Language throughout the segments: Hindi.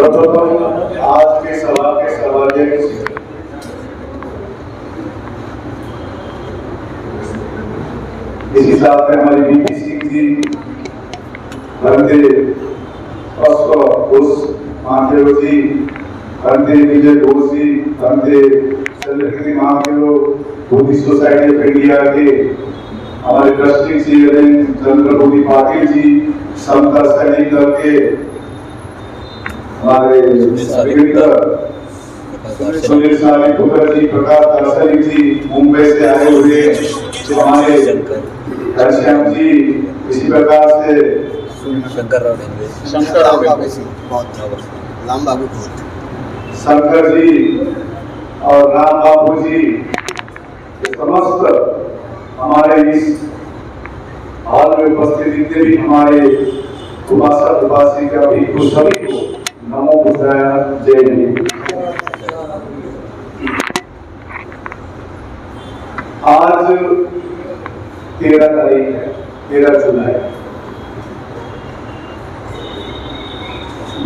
सर्वप्रथम आज के सभा के सर्वाध्यक्ष इसी साथ में हमारे वीपी सिंह जी, बंदे घोष महादेव जी, बंदे विजय घोष जी, बंदे Chandragiri Mahadev Buddhist society of India के हमारे ट्रस्टी चेयरमैन चंद्रमोहन पाटिल जी, समता सैनिक दल के हमारे सुनील साहनी पुत्र जी, प्रकाश दर्शनी जी, मुंबई से आए हुए हमारे घनश्याम जी, इसी प्रकार से शंकर राव शंकर जी और राम बाबू जी, समस्त हमारे इस हाल में उपस्थित जितने भी हमारे उपासक उपासिका भी को सभी को नमो बुद्धाय, जय हिंद। आज 13 तारीख है, 13 जुलाई।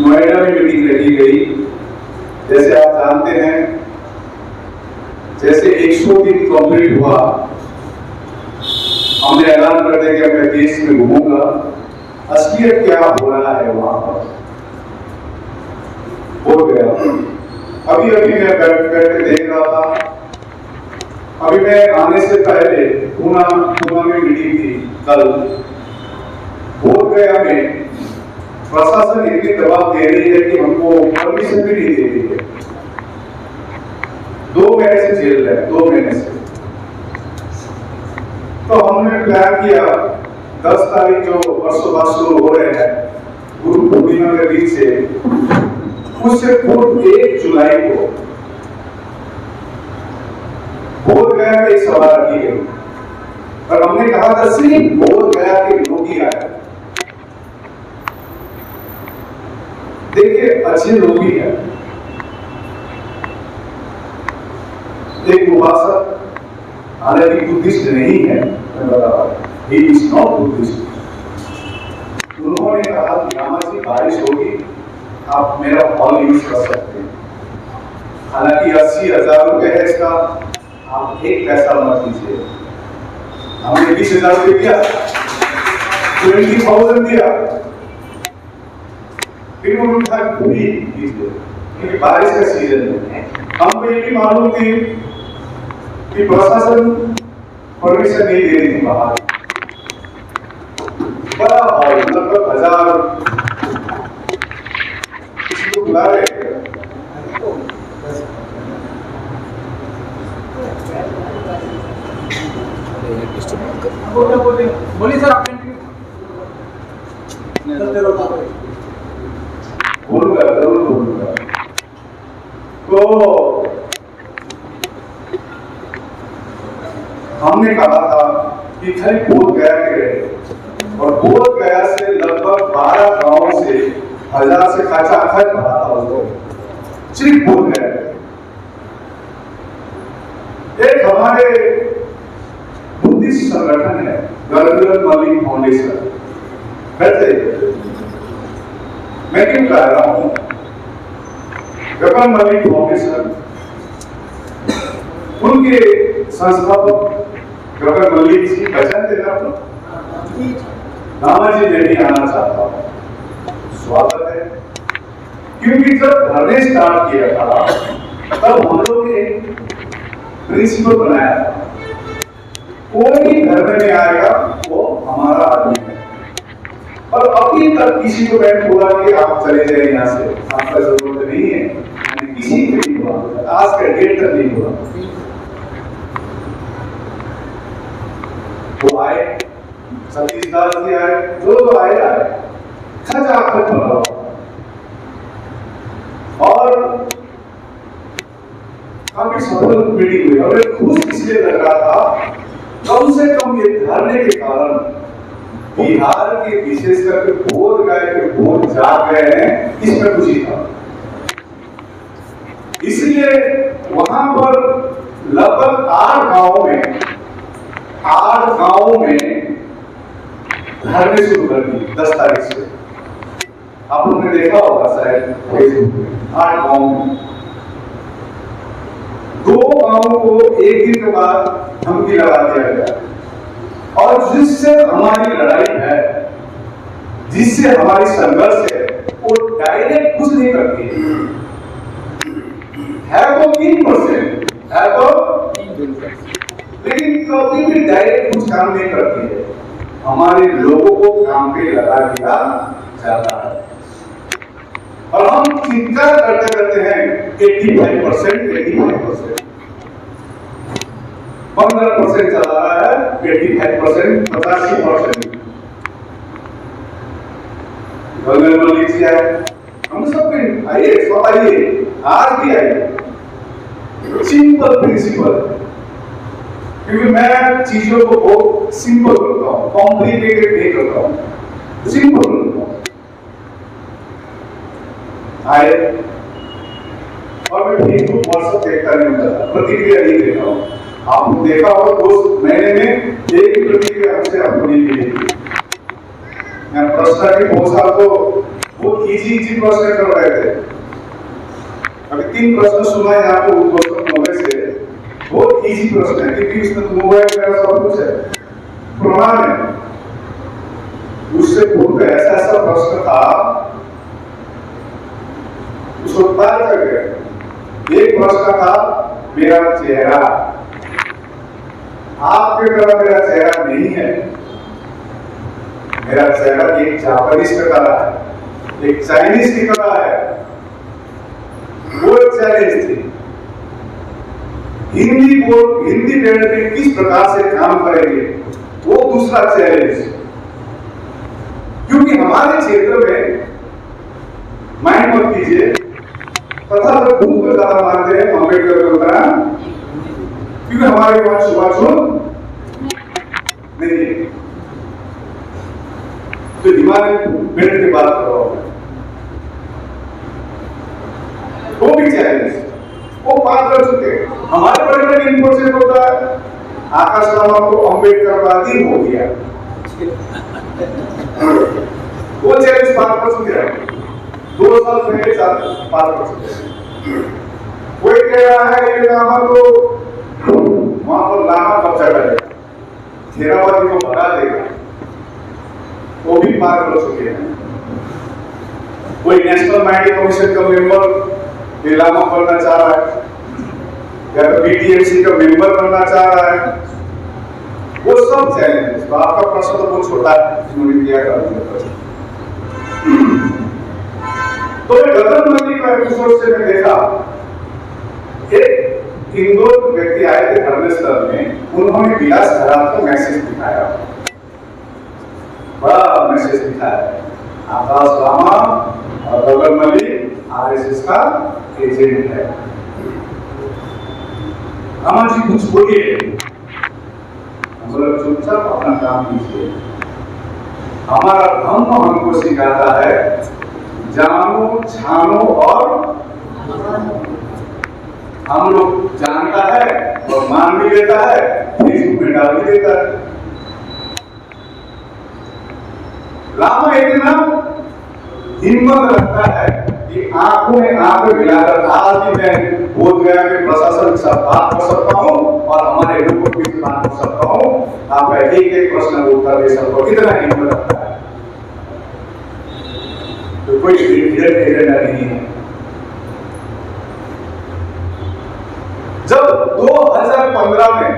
नोएडा में मीटिंग रखी गई। जैसे आप जानते हैं, जैसे 100 दिन कंप्लीट हुआ, हमने ऐलान कर दिया कि मैं देश में घूमूंगा, असलियत क्या हो रहा है वहां पर हो गया। अभी मैं बैठ देख रहा था। अभी मैं आने से पहले पूना में मीटिंग थी कल। बोध गया में प्रशासन इतनी दबाव दे रही है कि हमको परमिशन भी नहीं दे रही है। 2 महीने से जेल है, 2 महीने से। तो हमने प्लान किया 10 तारीख जो परसों बाद शुरू हो रहे हैं, गुरु पूर्णिमा के दिन से, उससे पूर्व 1 जुलाई को बोध गया में एक सभा रखी गई। और हमने कहा था सिर्फ बोध गया के लोग ही आए। देखिए, अच्छे लोग ही हैं। एक उपासक हालांकि बुद्धिस्ट नहीं है, he is not बुद्धिस्ट। उन्होंने कहा कि रामा जी बारिश होगी, आप मेरा हॉल यूज कर सकते हैं। हालांकि 80,000 रुपए है इसका, आप 1 पैसा मत दीजिए। हमने 20,000 रुपए दिया, 20,000 दिया, फिर उन्होंने पूरी दीजिए क्योंकि बारिश का सीजन है। हमको ये भी मालूम थी कि प्रशासन परमिशन नहीं दे रही थी बाहर। बड़ा हॉल, लगभग 1000 किसी को बुला रहे थे। बोलिए सर, आप बोलूंगा, जरूर बोलूंगा। तो हमने कहा था कि खाली बोध गया के रहे, और बोध गया से लगभग 12 गांव से 1000 से खचाखच भरा था उसको, सिर्फ बोध गया। एक हमारे बुद्धिस्ट संगठन है गवर्नर मलिक फाउंडेशन, वैसे मैं क्यों कह रहा हूं, गगन मलिक फाउंडेशन, उनके संस्थापक गगन मलिक जी पहचानते हैं आप? रामा जी मैं भी आना चाहता हूं, स्वागत है। क्योंकि जब धरने स्टार्ट किया था तब हम लोग ने प्रिंसिपल बनाया था, कोई धर्म में आएगा वो हमारा आदमी है। और अभी तक किसी को मैंने बोला कि आप चले जाए यहाँ से, आपका जरूरत नहीं है, मैंने किसी को नहीं बोला, आज का डेट तक नहीं बोला। वो आए, सतीश दास जी आए, जो आए खचाखच भरा और काफी सफल मीटिंग हुई। और खुश इसलिए लग रहा था, कम से कम ये धरने के कारण बिहार के विशेष करके बोध गए के बोध जाग गए हैं, इसमें खुशी था। इसलिए वहां पर लगभग 8 गांवों में धरने शुरू कर दिए 10 तारीख से। आप लोगों ने देखा होगा शायद फेसबुक में 8 गांव में 2 गांवों को एक दिन के बाद धमकी लगा दिया गया और जिससे हमारी लड़ाई है, जिससे हमारी संघर्ष है, वो डायरेक्ट कुछ नहीं करती है तो 3% है तो, लेकिन कभी भी डायरेक्ट कुछ काम नहीं करती है। हमारे लोगों को काम पे लगा दिया जाता है और हम चिंता करते रहते हैं 85%, 15% चला रहा है, 85%, 85%। मलिक जी आए, हम सब आइए, सब आइए, आज भी आइए। सिंपल प्रिंसिपल, क्योंकि मैं चीजों को बहुत सिंपल करता हूँ, कॉम्प्लिकेटेड नहीं करता हूँ, सिंपल करता हूँ। आए और मैं फेसबुक व्हाट्सएप देखता नहीं होता, प्रतिक्रिया नहीं देता हूँ। आपने देखा होगा 2 महीने में एक प्रतिक्रिया हमसे आपको नहीं मिलेगी। मैं प्रश्न की बहुत साल तो बहुत इजी प्रश्न कर रहे थे। अभी 3 प्रश्न सुना है आपको उत्तर से, बहुत इजी प्रश्न है क्योंकि उसमें मोबाइल वगैरह सब कुछ है, प्रमाण है। उससे पूर्व ऐसा प्रश्न था, उसको पार कर गए। एक प्रश्न था मेरा चेहरा, आपके तरह मेरा चेहरा नहीं है। मेरा चेहरा एक जापानीज की तरह है, एक चाइनीज की तरह है। वो चैलेंज थी। हिंदी में किस प्रकार से काम करेंगे, वो दूसरा चैलेंज। क्योंकि हमारे क्षेत्र में माइंड मत कीजिए, तथा तो खूब को ज्यादा मानते हैं अम्बेडकर को उतना, क्योंकि हमारे पास छुआछूत नहीं है। तो ह्यूमैनिटी की बात कर रहा हूं, वो भी चैलेंज वो पार कर चुके। हमारे बड़े बड़े इनपुट होता है, आकाश रामा को अम्बेडकरवादी हो गया, वो चैलेंज पार कर चुके हैं। 2 साल पहले पार कर चुके हैं। कोई कह रहा है ये लामा को वहां पर लामा कब्जा करेगा, थेरावादी को भगा देगा, वो भी पार कर चुके हैं। कोई नेशनल माइंड कमीशन का मेंबर लामा बनना चाह रहा है या तो बीटीएमसी का मेंबर बनना चाह रहा है, वो सब चैलेंज। तो आपका प्रश्न तो बहुत छोटा है, जिन्होंने किया तो मैं गगन मंदिर का एपिसोड से मैं देखा, एक इंदौर व्यक्ति आए थे धर्मस्थल में, उन्होंने विलास खराब का मैसेज दिखाया, बड़ा मैसेज दिखाया। आकाश रामा और गगन मलिक आरएसएस का एजेंट है। रामा जी कुछ बोलिए, हम चुपचाप अपना काम कीजिए। हमारा धर्म हमको सिखाता है जानो छानो, और हम लोग जानता है और मान भी लेता है, फेसबुक में डाल भी देता है। रामा इतना हिम्मत रखता है कि आंखों में आंखें मिलाकर आज भी मैं बोध गया कि प्रशासन के साथ बात कर सकता हूँ और हमारे लोगों की बात कर सकता हूँ, आपका एक प्रश्न का उत्तर दे सकता हूँ, इतना हिम्मत रखता है। तो कोई एजेंडा नहीं है। जब 2015 में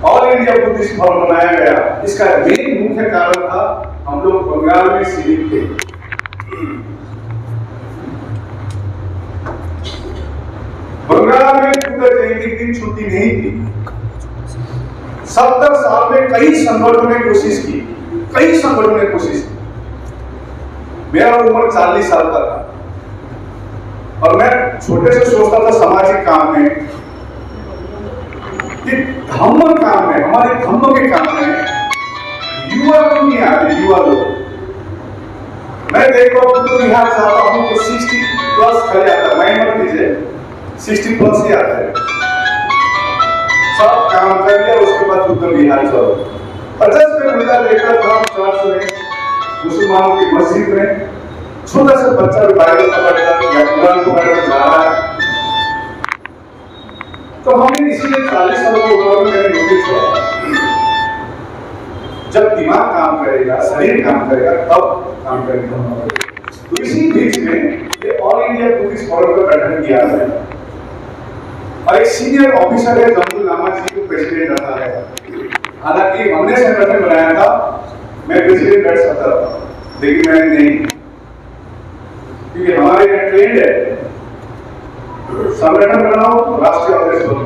ऑल इंडिया बुद्धिस्ट फोरम बनाया गया, इसका मेन मुख्य कारण था हम लोग बंगाल में शिविर थे। बंगाल में बुद्ध जयंती के दिन छुट्टी नहीं थी। 70 साल में कई संगठनों ने कोशिश की, मेरा उम्र 40 साल का था और मैं छोटे से सोचता था सामाजिक काम में, कि धम्म काम में, हमारे धम्म के काम में युवा लोग नहीं आते। युवा लोग मैं देखता हूँ तो बिहार जाता हूँ तो 60+ खड़े आता है, मैं मत कीजिए 60+ ही आता है। सब काम कर लिया, उसके बाद उत्तर बिहार चलो, 50 में मुद्दा देखा था चर्च में, मुसलमानों की मस्जिद में, छोटा सा बच्चा बाइबल पकड़ता या कुरान को पकड़ जा रहा है। तो हमें इसीलिए 40 साल की उम्र में मैंने नोटिस किया, जब दिमाग काम करेगा, शरीर काम करेगा, तब काम करेगा। तो इसी बीच में ये ऑल इंडिया बुद्धिस्ट फोरम का गठन किया है और एक सीनियर ऑफिसर है जमदुल लामा जी को प्रेसिडेंट रखा है। हालांकि हमने संगठन बनाया था, मैं प्रेसिडेंट बैठ सकता था, लेकिन मैंने नहीं, क्योंकि हमारे यहाँ ट्रेंड है संगठन बनाओ, राष्ट्रीय अध्यक्ष बनो।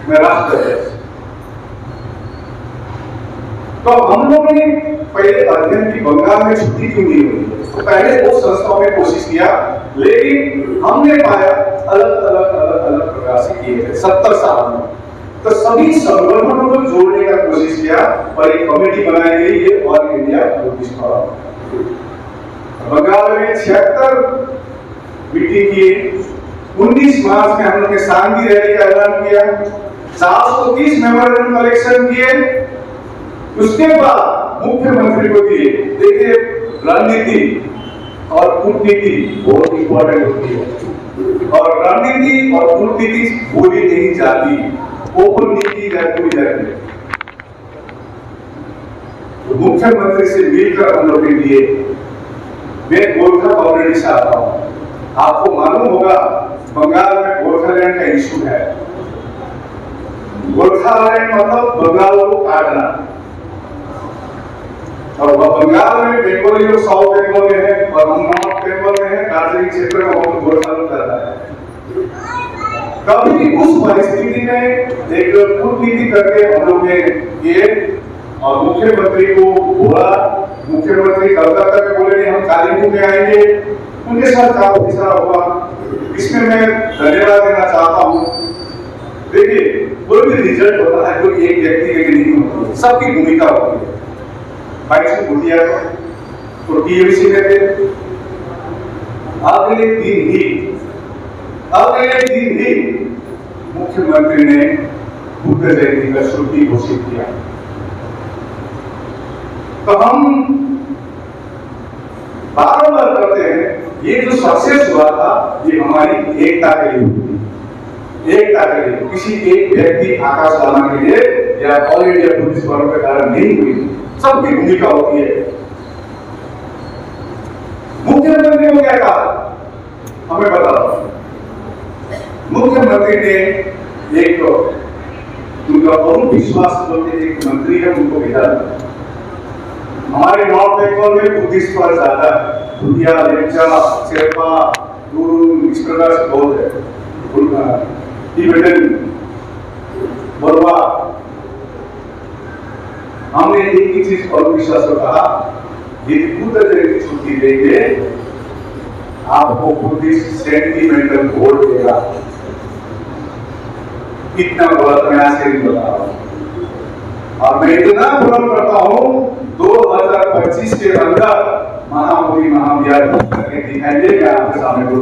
मैं राष्ट्रीय अध्यक्ष। तो हम लोगों ने पहले अध्ययन की बंगाल में छुट्टी क्यों नहीं हुई, तो पहले वो संस्थाओं में कोशिश किया, लेकिन हमने पाया अलग प्रकार से किए थे 70 साल में। तो सभी संगठनों को जोड़ने का कोशिश किया और एक कमेटी बनाई गई, ये all India Buddhist forum. Bengal में 76 मीटिंग किए, 19 मार्च में हम लोग ने शांति रैली का ऐलान किया, 430 मेमोरेंडम कलेक्शन किए। उसके बाद मुख्यमंत्री को दिए। देखिए, रणनीति और कूटनीति बहुत इंपॉर्टेंट होती है, और रणनीति और कूटनीति बोली नहीं जाती, ओपन नीति जाती जाती। तो मुख्यमंत्री से मिलकर हम लोग ने दिए। मैं गोरखा कम्युनिटी से आता हूँ, आपको मालूम होगा बंगाल में गोरखालैंड का इशू है। गोरखालैंड मतलब बंगाल को काटना, और बंगाल में बंगाली लोग साउथ बंगाल में है और हम नॉर्थ बंगाल में है, दार्जिलिंग क्षेत्र में हम गोरखा लोग कर रहा है। कभी उस परिस्थिति में एक कूटनीति करके हम लोग ने किए और मुख्यमंत्री को बोला। मुख्यमंत्री कलकत्ता में बोले नहीं, हम कालीपुर में आएंगे, उनके साथ काफी सारा हुआ। इसमें मैं धन्यवाद देना चाहता हूँ। देखिए, कोई भी रिजल्ट होता है कोई एक व्यक्ति के नहीं होती, सबकी भूमिका होती है। भाई भूटिया तो टीएमसी में थे, अगले दिन ही मुख्यमंत्री ने बुद्ध जयंती का छुट्टी घोषित किया। तो हम बार-बार करते हैं, ये जो सक्सेस हुआ था ये हमारी एकता के लिए हुई। एकता के लिए, किसी एक व्यक्ति आकाश लाना के लिए या ऑल इंडिया बुद्धिस्ट फोरम के कारण नहीं हुई, सबकी भूमिका होती है। मुख्यमंत्री को क्या कहा हमें बताओ। मुख्यमंत्री ने एक उनका बहुत विश्वास करके एक मंत्री है उनको भेजा। हमारे नॉर्थ बंगाल में बुद्धिस्ट पर ज्यादा भूटिया, लेप्चा, शेरपा, गुरु, इस प्रकार से बहुत है, टिबेटन, बरवा। हमने एक ही चीज और विश्वास को कहा, ये बुद्ध जयंती छुट्टी देंगे आपको बुद्धिस्ट सेंटिमेंटल वोट देगा। कितना गलत मैं आज नहीं बता रहा हूं, और मैं इतना भ्रम करता हूं 2025 के अंदर महामोदी महाविहार करके दिखाएंगे। मैं आपके सामने बोल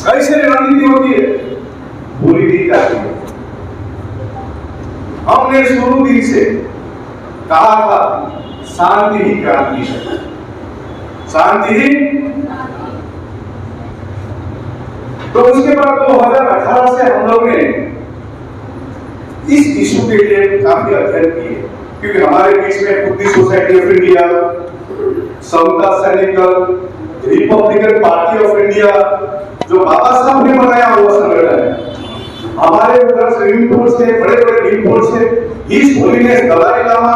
कैसे रणनीति होती है, पूरी नहीं जाती है। हमने शुरू दिन से कहा था शांति ही क्रांति है, शांति ही। तो उसके बाद 2018 से हम लोग ने इस इशू के लिए काफी अध्ययन किए, क्योंकि हमारे बीच में बुद्धिस्ट सोसाइटी ऑफ इंडिया, समता सैनिक दल, रिपब्लिकन पार्टी ऑफ इंडिया, जो बाबा साहब ने बनाया हुआ संगठन है। हमारे उधर स्विमिंग पूल से, बड़े बड़े स्विमिंग पूल से, हिज होलीनेस दलाई लामा,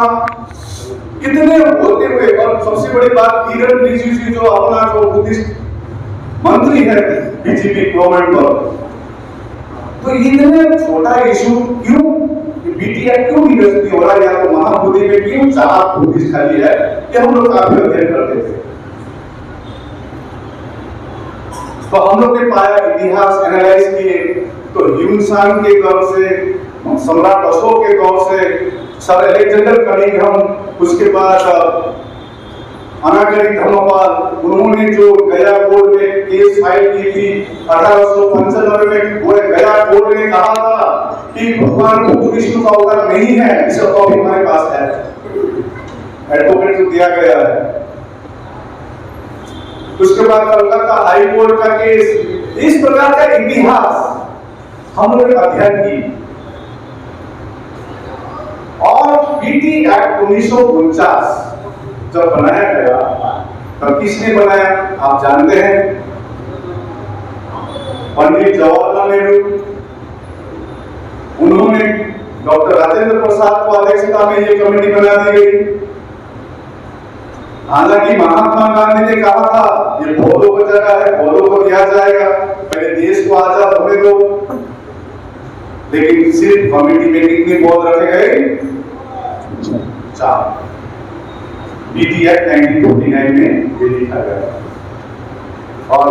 कितने होते हुए, और सबसे बड़ी बात किरण रिजिजू जी जो अपना जो बुद्धिस्ट मंत्री है बीजेपी गवर्नमेंट पर। तो इतने छोटा इशू क्यों, बीटीआई क्यों निरस्त हो रहा है, या तो महाबोधि में क्यों 4 बुद्धिस्ट खाली है, ये हम लोग काफी अध्ययन करते थे। तो हम लोग ने पाया, इतिहास एनालाइज किए, तो ह्यून-सांग के दौर से, सम्राट अशोक के दौर से, सर अलेक्जेंडर कनिंघम, उसके बाद अनागरिक धर्मपाल, उन्होंने जो गया कोर्ट में केस फाइल की थी 1895 में, वो गया कोर्ट ने कहा था कि भगवान बुद्ध विष्णु का अवतार नहीं है। इसका कॉपी हमारे पास है, एडवोकेट को दिया गया है। उसके बाद कलकत्ता हाई कोर्ट का केस, इस प्रकार का इतिहास हम लोग अध्ययन की। और पीटी एक्ट 1949 जब बनाया गया, तब किसने बनाया आप जानते हैं? पंडित जवाहरलाल नेहरू। उन्होंने डॉक्टर राजेंद्र प्रसाद को अध्यक्षता में ये कमेटी बना दी गई। हालांकि महात्मा गांधी ने कहा था ये बौद्धों की जगह है, बौद्धों को दिया जाएगा, पहले देश को आजाद होने दो। लेकिन सिर्फ कमेटी में कितने बौद्ध रखे गए? 4। पीटी एक्ट 1949 में ये लिखा गया और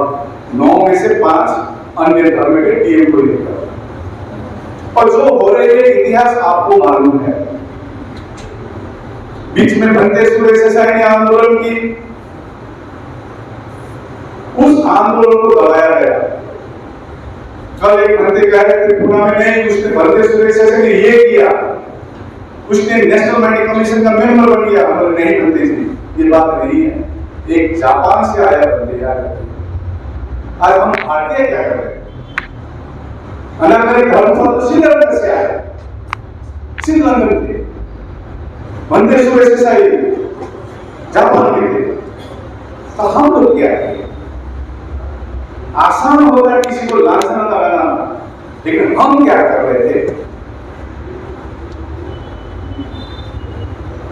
9 में से 5 अन्य धर्म के टीएम को लिखा। और जो हो रहे हैं इतिहास आपको मालूम है। बीच में बनते सुरेश ने आंदोलन की, उस आंदोलन को दबाया गया। कल एक बंदे कह रहे थे पुणे में, नहीं उसने बनते सुरेश ने ये किया, उसने नेशनल मेडिकल कमीशन का मेंबर बन गया। हम नहीं बनते थे, ये बात नहीं है। एक जापान से आया बंदे यार, आज हम भारतीय क्या कर रहे हैं? अनागरिक धर्मपाल श्रीलंका से आया, श्रीलंका थे, बंदे सुरेश जापान के थे। तो हम लोग क्या करें? आसान होता है किसी को लांछना लगाना, लेकिन हम क्या कर रहे थे?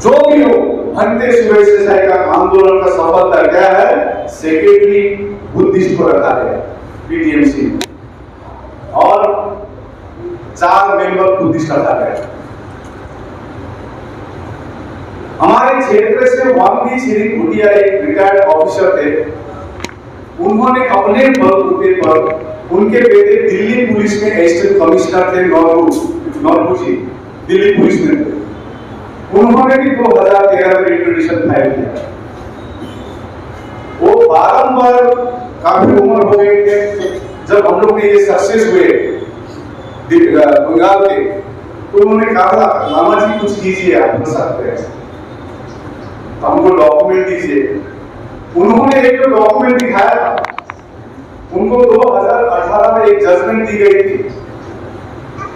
जो भी हो, भंते सुरेश देसाई का आंदोलन का सफलता क्या है? सेक्रेटरी बुद्धिस्ट को रखा गया पीटीएमसी में और 4 मेंबर बुद्धिस्ट रखा गया। हमारे क्षेत्र से वामनी श्री भूटिया एक रिटायर्ड ऑफिसर थे। उन्होंने अपने बलबूते पर, उनके बेटे दिल्ली पुलिस में असिस्टेंट कमिश्नर थे, नौरबूजी दिल्ली पुलिस में थे। उन्होंने भी 2013 में रिपिटीशन फाइल किया। वो बारंबार काफी उम्र हो गए थे जब हम लोग ने ये सक्सेस हुए बंगाल के, तो उन्होंने कहा लामा जी कुछ कीजिए, आप हो सकते हैं, तो हमको डॉक्यूमेंट दीजिए। उन्होंने एक डॉक्यूमेंट दिखाया था, उनको 2018 में एक जजमेंट दी गई थी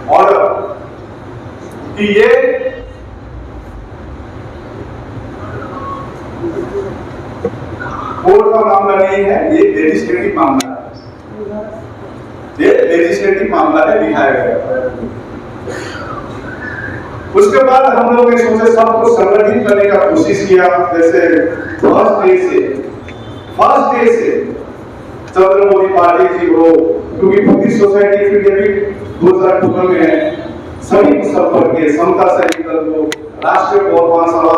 ऑर्डर कि ये कोर्ट का मामला नहीं है, ये लेजिस्लेटिव मामला है। ये लेजिस्लेटिव मामला है, दिखाया गया। उसके बाद हम लोग ने सोचे सबको संगठित करने का कोशिश किया। जैसे फर्स्ट डे से चंद्रमोदी पार्टी थी वो, क्योंकि बुद्धिस्ट सोसाइटी फिर भी 2014 में है, सभी को संपर्क किए, समता सैनिक दल को, राष्ट्रीय पौर महासभा,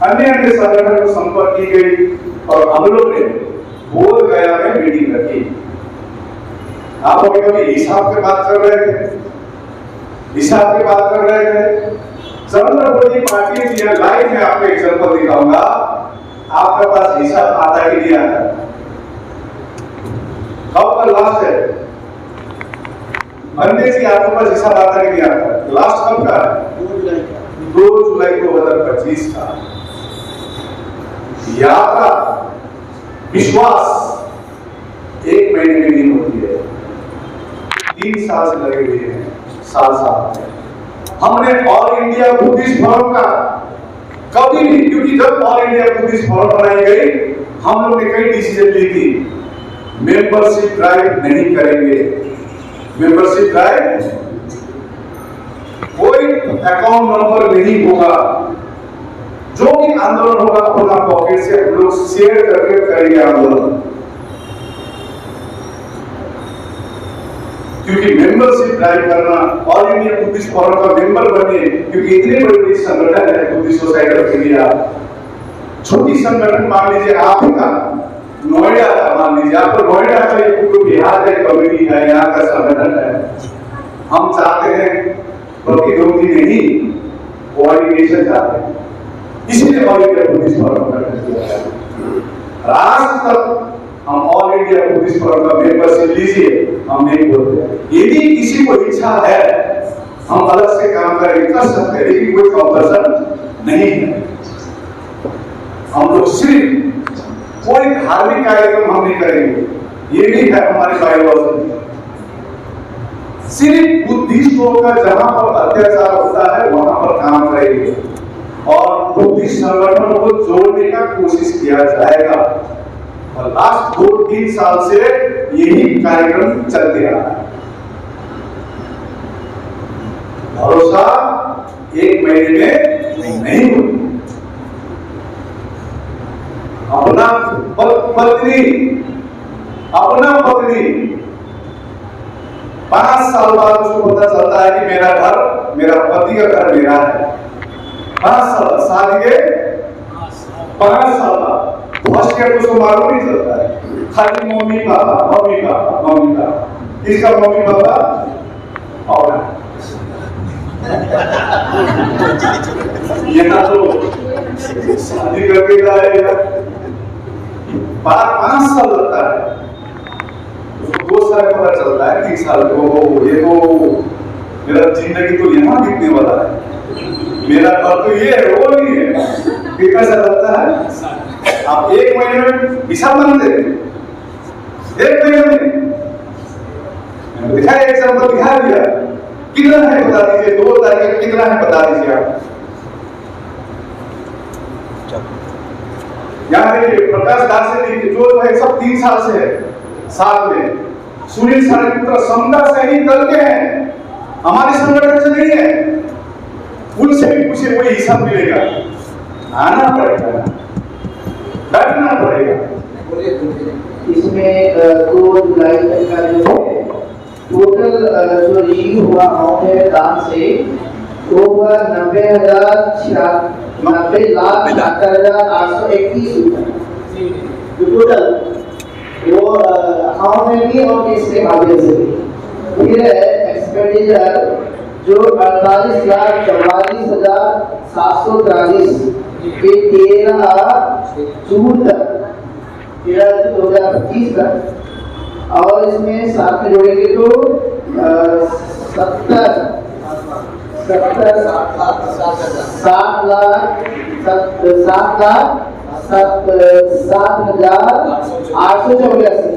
अन्य संगठन को संपर्क की गई और हम लोग ने बोध गया में मीटिंग रखी। आप कभी हिसाब की बात कर रहे थे, चंद्रमोदी पार्टी जी लाइव में आपको एग्जांपल दिखाऊंगा, आपके पास हिसाब आता कि नहीं आता? कब का लास्ट है? मंडे से आपके पास हिसाब आता कि नहीं आता? लास्ट कब का? 2 जुलाई 2025 का। यात्रा विश्वास 1 महीने में नहीं होती है, 3 साल से लगे हुए हैं, साल हमने ऑल इंडिया बुद्धिस्ट फोरम का कभी नहीं, क्योंकि जब ऑल इंडिया बुद्धिस्ट फोरम बनाई गई, हम लोग ने कई डिसीजन ली थी। मेंबरशिप ड्राइव नहीं करेंगे, मेंबरशिप ड्राइव, कोई अकाउंट नंबर नहीं होगा, जो भी आंदोलन होगा अपना पॉकेट से हम लोग शेयर करके करेंगे आंदोलन। क्योंकि मेंबरशिप ड्राइव करना, ऑल इंडिया बुद्धिस्ट फोरम का मेंबर बने, क्योंकि इतने बड़े संगठन है बुद्धिस्ट सोसाइटी ऑफ इंडिया। छोटी संगठन मान लीजिए आपका नोएडा का, मान लीजिए आपको नोएडा का एक बिहार का कम्युनिटी है, यहाँ का संगठन है। हम चाहते हैं प्रतिद्वंदी नहीं, कोऑर्डिनेशन चाहते हैं, इसलिए ऑल इंडिया बुद्धिस्ट फोरम का गठन किया है। राष्ट्र तक हम ऑल इंडिया बुद्धिस्ट फोरम का मेंबरशिप लीजिए, हम नहीं बोलते। यदि किसी को इच्छा है हम अलग से काम करेंगे, कर सकते हैं, लेकिन कोई कंपल्सन नहीं है। हम लोग सिर्फ कोई धार्मिक कार्यक्रम हम नहीं करेंगे, ये भी है हमारे बाइबल में। सिर्फ बुद्धिस्टों का जहां पर अत्याचार होता है वहां पर काम करेंगे और बुद्धिस्ट संगठनों को जोड़ने का कोशिश किया जाएगा। और लास्ट 2-3 साल से यही कार्यक्रम चलते आ रहा है। भरोसा एक महीने में नहीं होती। अपना पत्नी 5 साल बाद उसको पता चलता है कि मेरा घर, मेरा पति का घर मेरा है। 5 साल शादी के 5 साल बाद फर्स्ट के उसको मालूम नहीं चलता है, खाली मम्मी पापा। इसका मम्मी पापा और ये ना तो शादी करके लाएगा, 5 साल लगता है। 2 साल में पता चलता है, 3 साल को ये तो मेरा जिंदगी तो यहाँ बीतने वाला है, मेरा घर तो ये है वो नहीं है। कितना सा लगता है? आप 1 महीने में हिसाब मानते, 1 महीने में दिखाया, एग्जाम्पल दिखा दिया। कितना है बता दीजिए, 2 तारीख कितना है बता दीजिए आप। यहाँ देखिए प्रकाश दास से देखिए, जो है सब 3 साल से है साथ में। सुनील सारेपुत्र समता सैनिक दल के हैं, हमारे संगठन से नहीं है। उनसे भी पूछे, कोई हिसाब मिलेगा, आना पड़ेगा, बैठना पड़ेगा। इसमें 2 जुलाई तक का जो है टोटल जो रिसीव हुआ अमाउंट है दान से वो हुआ 90,76,831 रुपए टोटल, वो अकाउंट में भी और केस के माध्यम से भी। फिर एक्सपेंडिचर जो 48,44,743 के 13 जून तक 2025 तक, और इसमें साथ में जोड़ेंगे तो 7,07,884।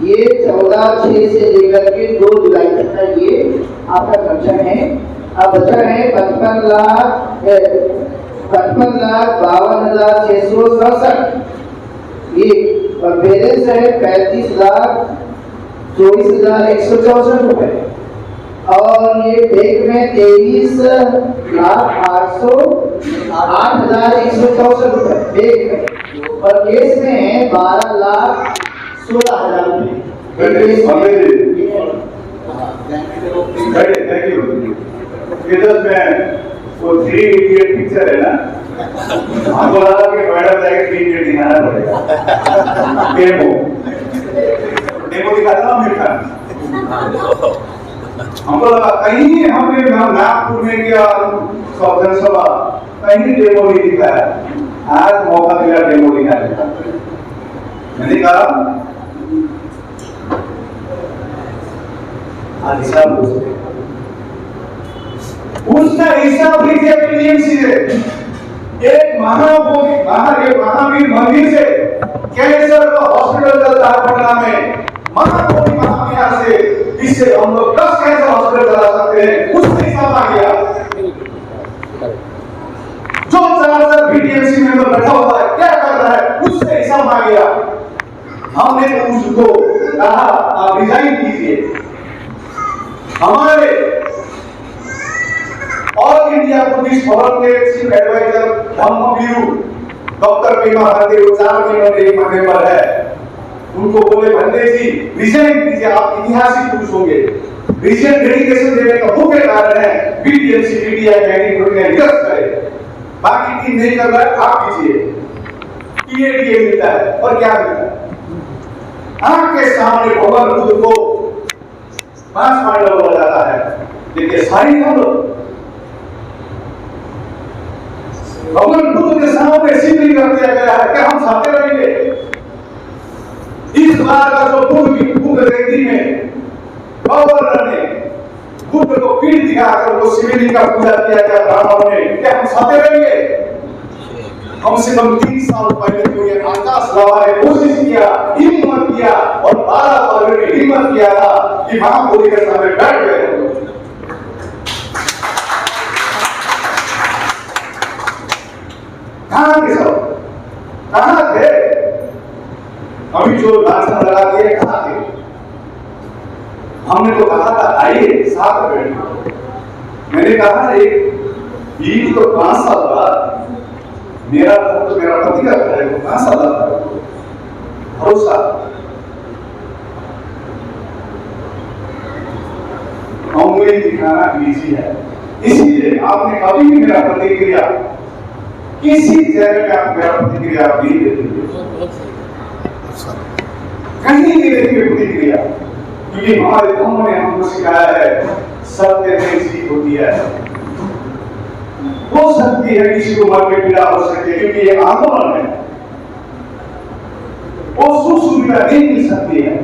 ये 14/6 से लेकर के 2 जुलाई तक का ये आपका खर्चा है। अब बचा है 55,52,667। ये और बैलेंस है 35,24,164 रुपए। और ये बैंक में 23,08,164 रुपए बैंक में, और केस में है 12,16,000 रुपए। वो 3 इडियट पिक्चर है ना, हमको लगा कि मैडम जाएगा 3 इडियट दिखाना पड़ेगा। डेमो दिखाता ना आमिर खान। हमको लगा कहीं हमने नागपुर में किया जनसभा, कहीं डेमो नहीं दिखाया। आज मौका मिला डेमो दिखाने का। मैंने कहा आज हिसाब उसका हिसाब लीजिए। टीएमसी से एक महावीर मंदिर से कैंसर का हॉस्पिटल चलता है पटना में, महाबोधि महाविहार से, इससे हम लोग 10 कैंसर हॉस्पिटल चला सकते हैं। उससे हिसाब आ गया। जो 4 बीटीएमसी मेंबर बैठा हुआ है क्या कर रहा है, उससे हिसाब आ गया। हमने तो उसको कहा आप रिजाइन कीजिए। हमारे ऑल इंडिया बुद्धिस्ट फोरम के चीफ एडवाइजर धम्मवीरू डॉक्टर पेमा भाते 4 महीनों के मेंबर है। उनको बोले भंडे जी रिजाइन कीजिए, आप ऐतिहासिक पुरुष होंगे। रिजाइन डेडिकेशन देने का मुख्य कारण है बीटीएमसी पीटीआई मैनेजमेंट ने निरस्त करे, बाकी टीम नहीं कर रहा है, आप कीजिए। टीएडीए मिलता है और क्या मिलता है? आंख के सामने भगवान बुद्ध को 5 पांडव बोला जाता है, देखिए सारी हम लोग भगवान बुद्ध के सामने सिद्धि कर दिया गया है कि हम सहते रहेंगे। इस बार का जो बुद्ध रेती में गवर्नर ने बुद्ध को पीठ दिखाकर वो शिवलिंग का पूजा किया गया ब्राह्मणों ने, क्या हम सहते रहेंगे? कम से कम 3 साल पहले तो ये आकाश लावा ने कोशिश किया, हिम्मत किया, और 12 साल में हिम्मत किया था कि महाबोधि के सामने बैठ गए। कहां के सब कहां थे? अभी जो लाछन लगा दिए कहां थे? हमने तो कहा था आइए साथ बैठिए। मैंने कहा एक ईद तो 5 साल बाद मेरा तो मेरा पति का घर है, वो 5 साल बाद भरोसा उंगली दिखाना इजी है। इसीलिए आपने कभी भी मेरा प्रतिक्रिया किसी जगह में आप मेरा प्रतिक्रिया नहीं देते, कहीं नहीं देंगे प्रतिक्रिया, क्योंकि हमारे धर्म ने हमको सिखाया है सत्य में जीत होती है। हो सकती है किसी को मर के पीड़ा हो सके, क्योंकि ये आंदोलन है, वो सुख सुविधा नहीं मिल सकती है,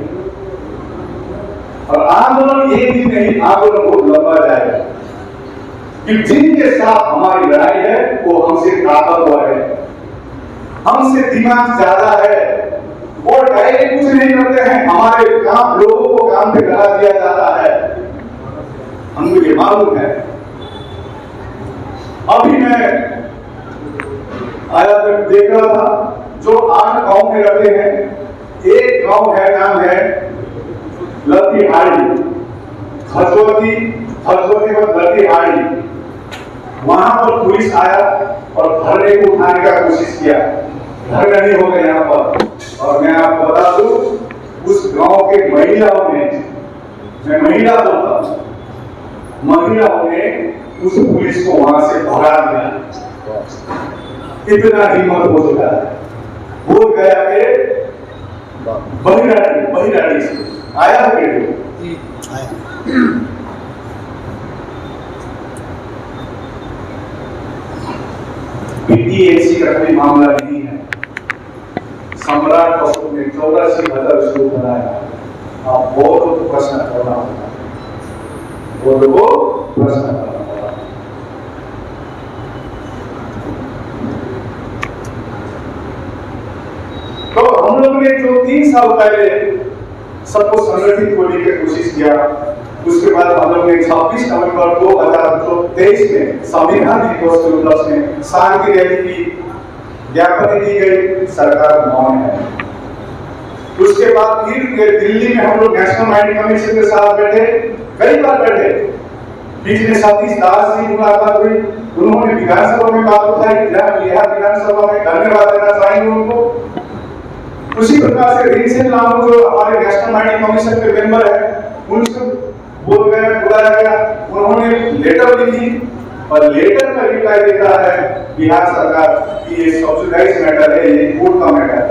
और आंदोलन एक दिन नहीं, आंदोलन बहुत लंबा जाएगा। कि जिनके साथ हमारी लड़ाई है वो हमसे ताकतवर है, हमसे दिमाग ज्यादा है, वो डायरेक्ट कुछ नहीं करते हैं, हमारे काम लोगों को काम पे लगा दिया जाता है, हमको ये मालूम है। अभी मैं आया तक देख रहा था जो 8 गांव में रहते हैं, एक गांव है नाम है लतीहाड़ी, खजवती पर लतीहाड़ी। वहां पर पुलिस आया और धरने को उठाने का कोशिश किया, धरना नहीं हो गया यहाँ पर। और मैं आपको बता दूं उस गांव के महिलाओं ने, मैं महिला बोलता हूं, महिलाओं ने उस पुलिस को वहां से भगा दिया। इतना हिम्मत हो चुका है। वो गया के बहिराड़ी से आया है पीटीएसी का कोई मामला नहीं है। सम्राट अशोक ने 84,000 श्लोक बनाया। आप बहुत प्रश्न करना होगा, वो प्रश्न करना होगा। तो हम लोग ने जो 3 साल पहले सबको संगठित होने की कोशिश किया, उसके बाद हम लोग ने 26 नवंबर 2023 में संविधान दिवस के उपलक्ष्य में शांति रैली की, ज्ञापन दी गई, सरकार मौन है। उसके बाद फिर दिल्ली में हम लोग नेशनल माइनिंग कमीशन के साथ बैठे, कई बार बैठे। बीच में सतीश दास जी मुलाकात हुई, उन्होंने विधानसभा में बात उठाई, बिहार विधानसभा में धन्यवाद देना चाहेंगे उनको। उसी प्रकार से रिंसेन लामू जो हमारे नेशनल माइनिंग कमीशन के मेंबर है, उनको बुलाया गया, उन्होंने लेटर लिखी, और लेटर में रिप्लाई देता है बिहार सरकार कि ये सब्सिडाइज मैटर है, ये कोर्ट का मैटर है।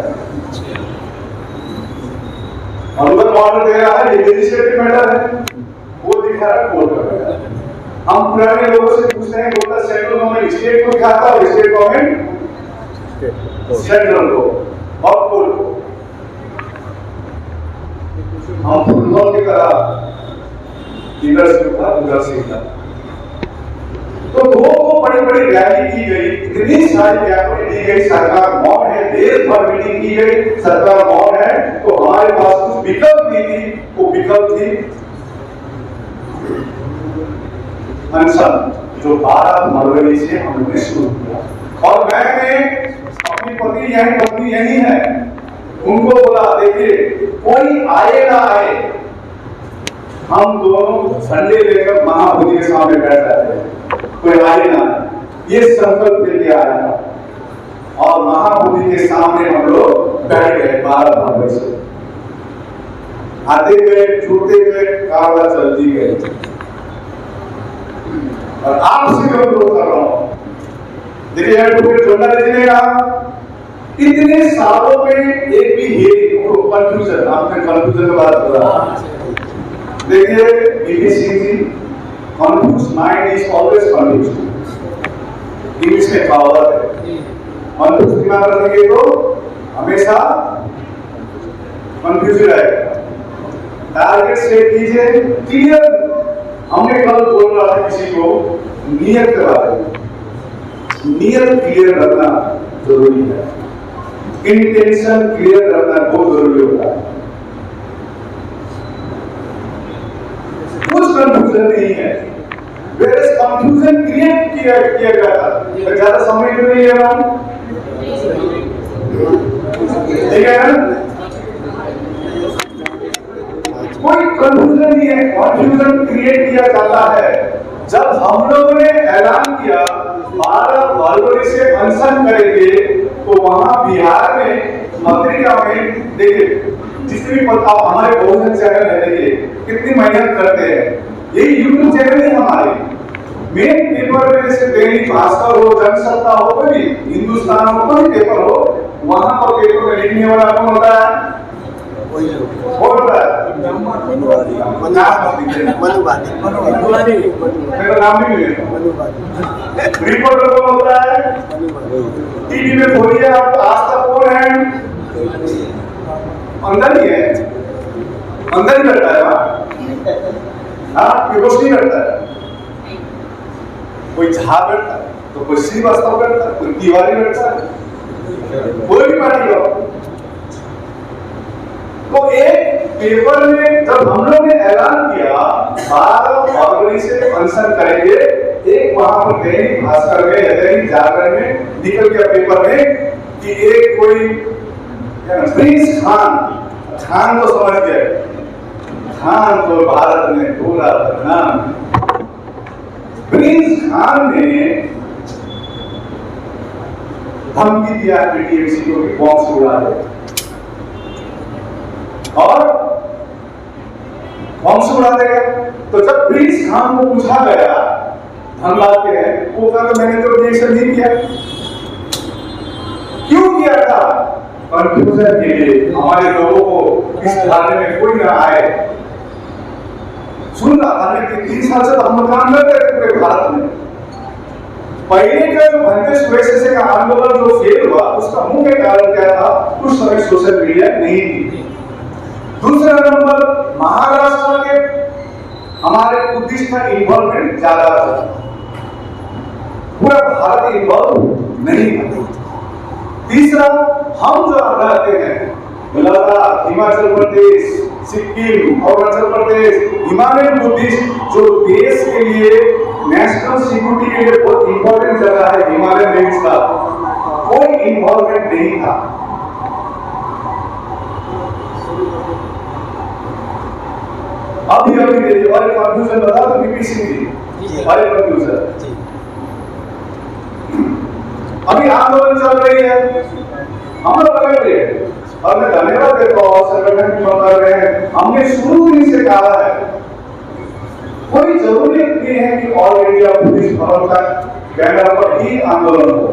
अनुमत ऑर्डर दे रहा है, ये लेजिस्लेटिव मैटर है, वो दिखा रहा है कोर्ट का मैटर है। हम पुराने लोगों से पूछते हैं बोलता सेंट्रल गवर्नमेंट स्टेट को दिखाता है, स्टेट गवर्नमेंट सेंट्रल को और कोर्ट को। हम फुटबॉल की तरह इधर से उधर से इधर। तो दो बड़ी रैली की गई, इतनी सारी ज्ञापन दी गई, सरकार मौन है, देश भर मीटिंग की गई, सरकार मौन है। तो हमारे पास कुछ विकल्प नहीं थी, वो विकल्प थी अनशन, जो 12 फरवरी से हमने शुरू किया। और मैंने अपनी पत्नी यही है, उनको बोला देखिए कोई आए ना आए, हम दोनों झंडे लेकर महाबोधि के सामने बैठ जाते हैं, कोई आए ना, ये संकल्प लेके आया। और महाबोधि के सामने हम लोग बैठ गए 12 फरवरी से। आते गए, छूटते गए, कारवां चलती गई। और आपसे मैं अनुरोध कर रहा हूं, देखिए एडवोकेट जोनाली जी ने कहा इतने सालों में एक भी हियरिंग कंफ्यूजन, आपने कंफ्यूजन की बात करा। देखिए BP Singh ji, confused mind is always confused. English में कहावत है, मन को दिमाग रखेंगे तो हमेशा कंफ्यूजन आएगा। टारगेट सेट कीजिए क्लियर। हमने कल बोल रहा था किसी को नियत के बारे में, नियत क्लियर रखना जरूरी है, इंटेंशन क्लियर रखना बहुत जरूरी होता है। कुछ कंफ्यूजन नहीं है, वेयर कंफ्यूजन क्रिएट किया जाता है। ज्यादा समय क्यों नहीं है हम, ठीक है ना? कोई कंफ्यूजन नहीं है, कंफ्यूजन क्रिएट किया जाता है। जब हम लोगों ने ऐलान किया 12 फरवरी से अनशन करेंगे, तो वहां बिहार में पत्रिका में देखिए जितनी भी पता हमारे बहुजन चैनल है, देखिए कितनी मेहनत करते हैं। ये यूट्यूब चैनल ही हमारे मेन पेपर में, जैसे दैनिक भास्कर हो, जनसत्ता हो, कोई हिंदुस्तान हो, कोई पेपर हो, वहां पर पेपर में लिखने वाला कौन होता है? रिपोर्टर कौन होता है? टीवी में बोलिए आप, आज तक कौन है? अंदर ही है, अंदर ही बैठता है वहां, रोशनी बैठता है। कोई झा बैठता है, तो कोई श्रीवास्तव बैठता है, कोई तिवारी बैठता है, कोई भी पार्टी हो। तो एक पेपर में जब हम लोग ने ऐलान किया 12 फरवरी से अनशन करेंगे, एक वहां पर दैनिक भास्कर में या दैनिक जागरण में निकल गया पेपर में कि एक कोई प्रिंस खान, खान तो समझ गए, खान तो भारत में पूरा नाम, प्रिंस खान ने धमकी दिया टीएमसी को कि बॉम्ब से उड़ा दे, और बॉम्ब से उड़ा देगा। तो जब प्रिंस खान को पूछा गया धनबाद के हैं, वो कहा मैंने तो रिएक्शन नहीं किया। क्यों किया था? कंफ्यूजन के लिए, हमारे लोगों को इस धारणे में कोई ना आए। सुन रहा था कि 3 साल से तो हम काम कर रहे थे पूरे भारत में। पहले का जो भंते सुरेश का आंदोलन जो फेल हुआ, उसका मुख्य कारण क्या था? उस समय सोशल मीडिया नहीं थी। दूसरा नंबर, महाराष्ट्र के हमारे बुद्धिस्ट का इन्वॉल्वमेंट ज्यादा था, पूरा भारत इन्वॉल्व नहीं था। तीसरा, हम जो रहते हैं लद्दाख, हिमाचल प्रदेश, सिक्किम, अरुणाचल प्रदेश, हिमालयन बुद्धिस्ट, जो देश के लिए नेशनल सिक्योरिटी के लिए बहुत इंपॉर्टेंट जगह है हिमालयन रेंज का, कोई इन्वॉल्वमेंट नहीं था। अभी देखिए और एक कंफ्यूजन बता तो बीपी सिंह जी, और एक कंफ्यूजन अभी आंदोलन चल रही है, हम लोग लगे हुए हैं, और मैं धन्यवाद देता हूँ संगठन जो कर रहे हैं। हमने शुरू ही से कहा है कोई जरूरी नहीं है कि ऑल इंडिया पुलिस भवन का बैनर पर ही आंदोलन हो,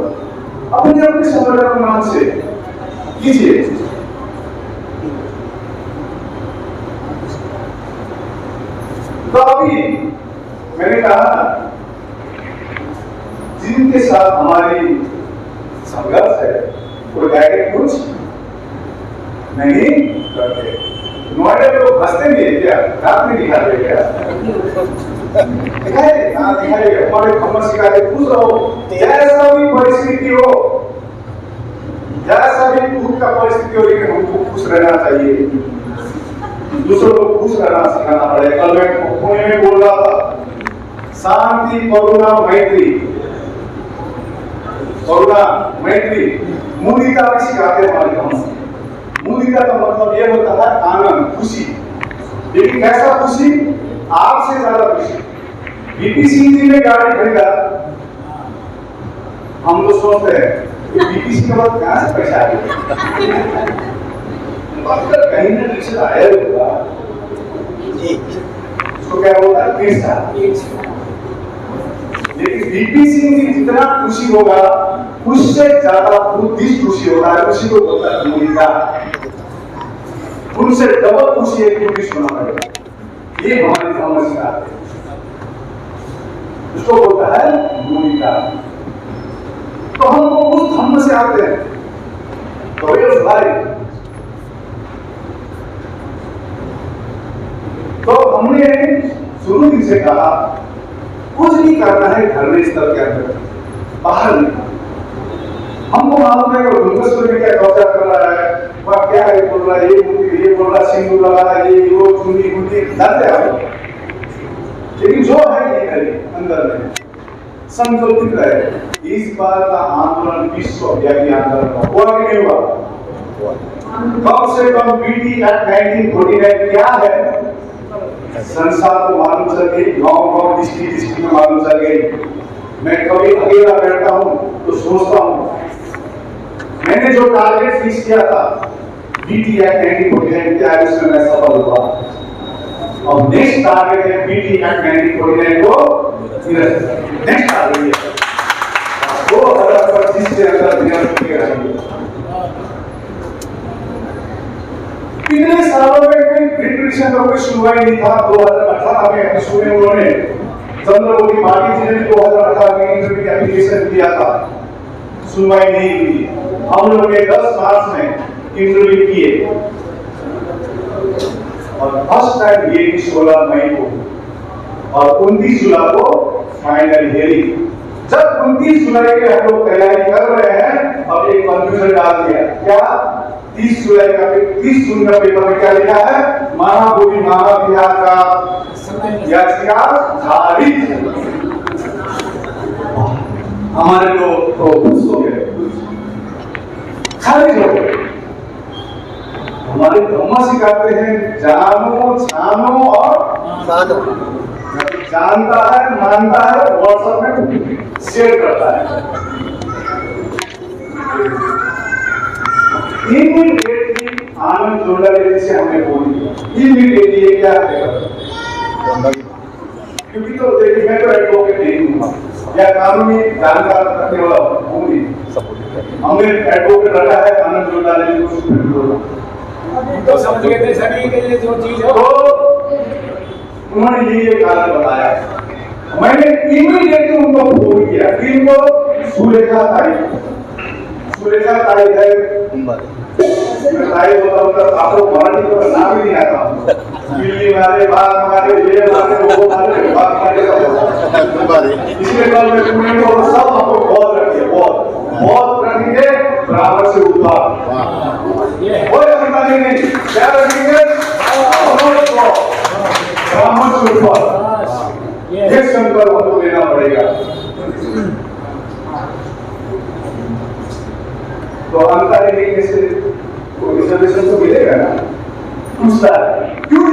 अपने अपने संगठन के नाम से कीजिए। तो अभी मैंने कहा जिनके साथ हमारी संघर्ष है वो डायरेक्ट कुछ नहीं करते। नोएडा में लोग हंसते नहीं है क्या? रात में दिखाते क्या? दिखाए ना दिखाए, हमारे खबर सिखाते, खुश रहो, जैसा भी परिस्थिति हो, जैसा भी दुख का परिस्थिति हो, लेकिन हमको खुश रहना चाहिए, दूसरों को खुश रहना सिखाना पड़ेगा। कल मैं पुणे में बोल रहा था, शांति, करुणा, मैत्री, करुणा, मैत्री, मुदिता भी सिखाते हैं हमारे गांव में। मुदिता का मतलब ये होता है आनंद, खुशी, लेकिन कैसा खुशी? आपसे ज्यादा खुशी। बीपी सिंह जी ने गाड़ी खरीदा, हम तो सोचते हैं बीपी सिंह के बाद कहां से पैसा आएगा, कहीं ना कहीं से आया होगा, उसको क्या बोलता है? पैसा। लेकिन बीपी सिंह जी जितना खुशी होगा, उससे ज्यादा बुद्धिस्ट खुशी होता है, उसी को बोलता है मुदिता। उनसे डबल खुशी एक बुद्धिस्ट होना पड़ेगा, ये हमारी समस्या है, उसको बोलता है मुदिता। तो हम उस धर्म से आते हैं। तो ये भाई, तो हमने शुरू दिन से कहा कुछ भी करना है धर्म स्तर के अंदर, बाहर नहीं। हमको मालूम है कि धर्मेश्वर में क्या कब्जा कर रहा है, वह क्या है बोल रहा है, ये बोल रहा सिंदूर लगा रहा है, ये वो चुनी मुंडी डरते हैं। लेकिन जो है ये करें अंदर में संकल्पित रहे। इस बार का आंदोलन विश्वव्यापी आंदोलन हुआ कि नहीं हुआ? कम से कम बीटी एक्ट 1949 क्या है संसार को मालूम चल गई, गांव डिस्ट्रिक्ट में मालूम चल गई। मैं कभी अकेला बैठता हूं तो सोचता हूं मैंने जो टारगेट फिक्स किया था बीटी एक्ट 1949 क्या है, उसमें मैं सफल हुआ। अब नेक्स्ट टारगेट है बीटी एक्ट 1949 को नेक्स्ट टारगेट है 2025 के अंदर निरस्त किया जाएगा। कितने सालों में कोई ब्रिटिशन का कोई सुनवाई नहीं था। 2018 में सुने उन्होंने चंद्रमोदी पार्टी जी ने 2018 में इंटरव्यू एप्लीकेशन किया था, सुनवाई नहीं हुई। हम लोग ने 10 मार्च में इंटरव्यू किए और फर्स्ट टाइम हियरिंग 16 मई को और 29 जुलाई को फाइनल हियरिंग। जब 29 जुलाई के हम लोग तैयारी कर रहे हैं, अब एक कंफ्यूजन डाल दिया क्या 30 जुलाई का 30 जून का पेपर में क्या लिखा है, महाबोधि महाविहार का याचिका खारिज। हमारे लोग तो खुश हो गए, खारिज हो गए। हमारे ब्रह्मा सिखाते हैं जानो छानो और साधो। जानता है, मानता है, व्हाट्सएप में शेयर करता है। इमीडिएटली आनंद जोड़ाले से हमने बोली इमीडिएटली ये क्या है, क्योंकि तो देखिए मैं तो एडवोकेट नहीं हूँ या कानूनी जानकार रखने वाला हूँ नहीं, हमने एडवोकेट रखा है आनंद जोड़ाले को सुप्रीम कोर्ट। तो समझ गए थे सभी के लिए जो चीज है, तो उन्होंने ये कारण बताया। मैंने इमीडिएटली उनको फोन किया कि इनको सुलेखा तारीख है तारीख होता आपको मराठी का नाम ही नहीं आता, दिल्ली वाले बाग हमारे ये वाले वो वाले बाग हमारे, इसलिए कल मैं तुम्हें को सब आपको बहुत रखिए, बहुत रखेंगे बराबर से ऊपर कोई अंदाज़ नहीं क्या रखेंगे ब्राह्मण से ऊपर। ये संकल्प हमको लेना पड़ेगा। तो अंतर लेने से रिजर्वेशन तो मिलेगा ना, पूछता है क्यों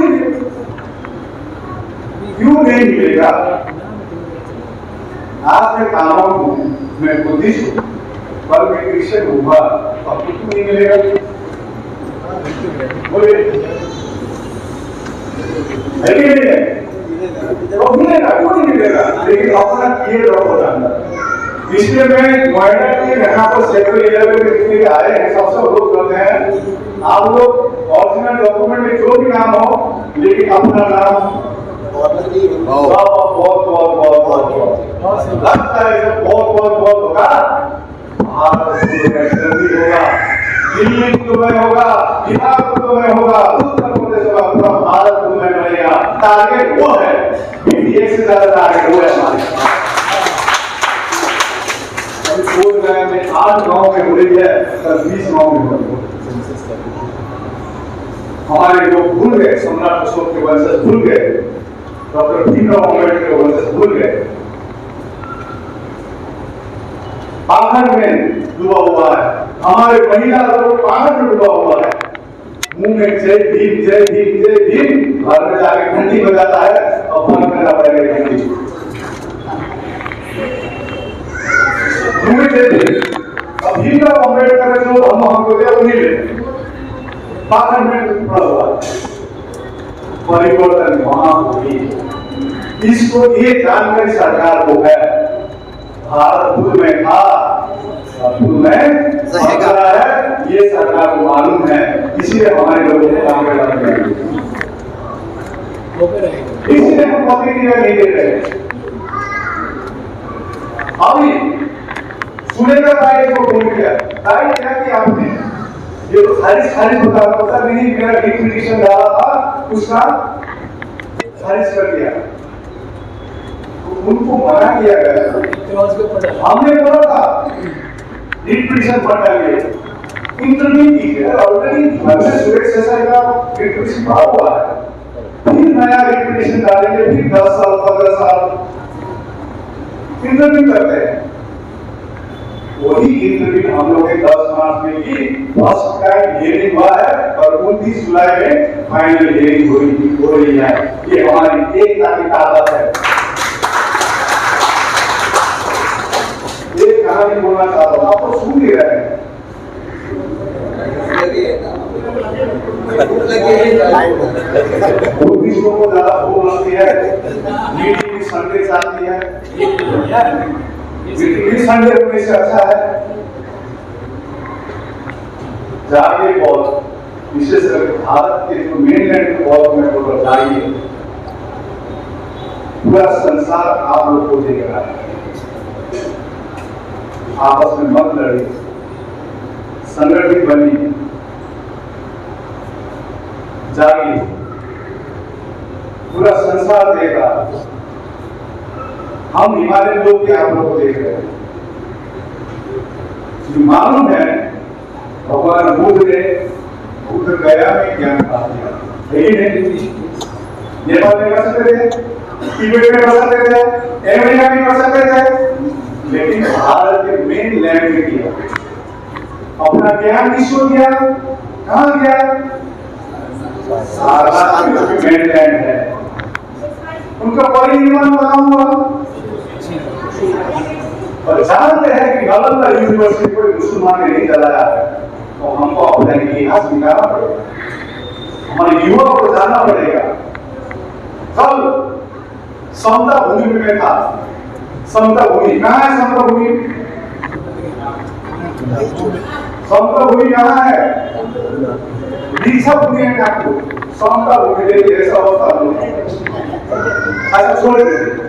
नहीं मिलेगा। आज मैं कामों हूँ, मैं बुद्धिस्ट हूँ, पर मैं क्रिश्चियन हूँ, अब क्यों नहीं मिलेगा? बोले तो मिलेगा, क्यों नहीं मिलेगा? लेकिन अपना किए रखो जानना। इसलिए मैं नोएडा के यहाँ पर सेक्टर एरिया में जितने आए हैं सबसे अनुरोध करते हैं आप लोग ओरिजिनल डॉक्यूमेंट में जो भी नाम हो, लेकिन अपना नाम बहुत लगता है बहुत होगा। होगा, दिल्ली में होगा, बिहार में होगा, उत्तर प्रदेश होगा, पूरा भारत में बनेगा। टारगेट वो है, एक से ज्यादा टारगेट वो है हमारे। बोल रहे हैं 8 गांव में हो रही है, कल 20 गांव में हो रही है। हमारे लोग भूल गए, सम्राट अशोक के वंशज भूल गए, डॉक्टर भीमराव अम्बेडकर के वंशज भूल गए। पाखंड में डूबा हुआ है, हमारे महिला लोग पाखंड में डूबा हुआ है। मुंह में जय भीम जय भीम जय भीम, घर में जाके घंटी बजाता है और बंद करना पड़ेगा घंटी। अब भीमराव अम्बेडकर जो हमको दिया वो नहीं लेते, पाखंड में पड़ा हुआ परिवर्तन वहां होगी। इसको ये जानकारी सरकार को है, भारत भूल में था, भूल में है, ये सरकार को मालूम है, इसलिए हमारे लोगों को काम करना है, इसलिए हम प्रतिक्रिया नहीं दे रहे। अभी सुनेगा राइट को बोल दिया राइट क्या कि आपने ये तो खारिज होता पता नहीं मेरा रिपिटिशन डाला था उसका खारिज कर दिया तो उनको मना किया गया हमने बोला था रिपिटिशन मत डालिए इंटरव्यू कीजिए ऑलरेडी हमने सुरेश शेषाई का रिपिटिशन भरा हुआ है फिर नया रिपिटिशन डालेंगे फिर 10 साल 15 साल इंटरव्यू करते हैं वही इंटरव्यू हम लोग 10 मार्च में की फर्स्ट टाइम हियरिंग हुआ है और 29 जुलाई में फाइनल हियरिंग हो रही है ये हमारी एकता की ताकत है ये कहानी बोलना चाहता हूँ आपको सुन ही रहे हैं विश्व को ज्यादा भूख लगती है मीटिंग भी संडे आती है मीटिंग भी संडे होने से अच्छा है जाइए बहुत विशेष करके भारत के जो मेनलैंड के बहुत में तो जाइए पूरा संसार आप लोग को देख रहा है आपस में मत लड़िए संगठित बनिए जाइए पूरा संसार देख रहा है हम हिमालय लोग भी आप लोग को देख रहे हैं जो मालूम है भगवान बुद्ध ने बुद्ध गया में ज्ञान प्राप्त किया यही नहीं नेपाल में कर सकते थे तिब्बत में कर सकते थे अमेरिका में कर सकते थे लेकिन भारत के मेन लैंड में किया अपना ज्ञान किसको दिया कहाँ गया सारा मेन लैंड है उनका परिनिर्माण कहाँ हुआ और जानते हैं कि नालंदा यूनिवर्सिटी कोई मुसलमान ने नहीं चलाया है तो हमको अपना इतिहास निकालना पड़ेगा हमारे युवा को जानना पड़ेगा कल समता भूमि में था समता भूमि कहाँ है समता भूमि समता भूमि कहाँ है दीक्षा भूमि है आपको समता भूमि ले ऐसा अवस्था अच्छा छोड़ दीजिए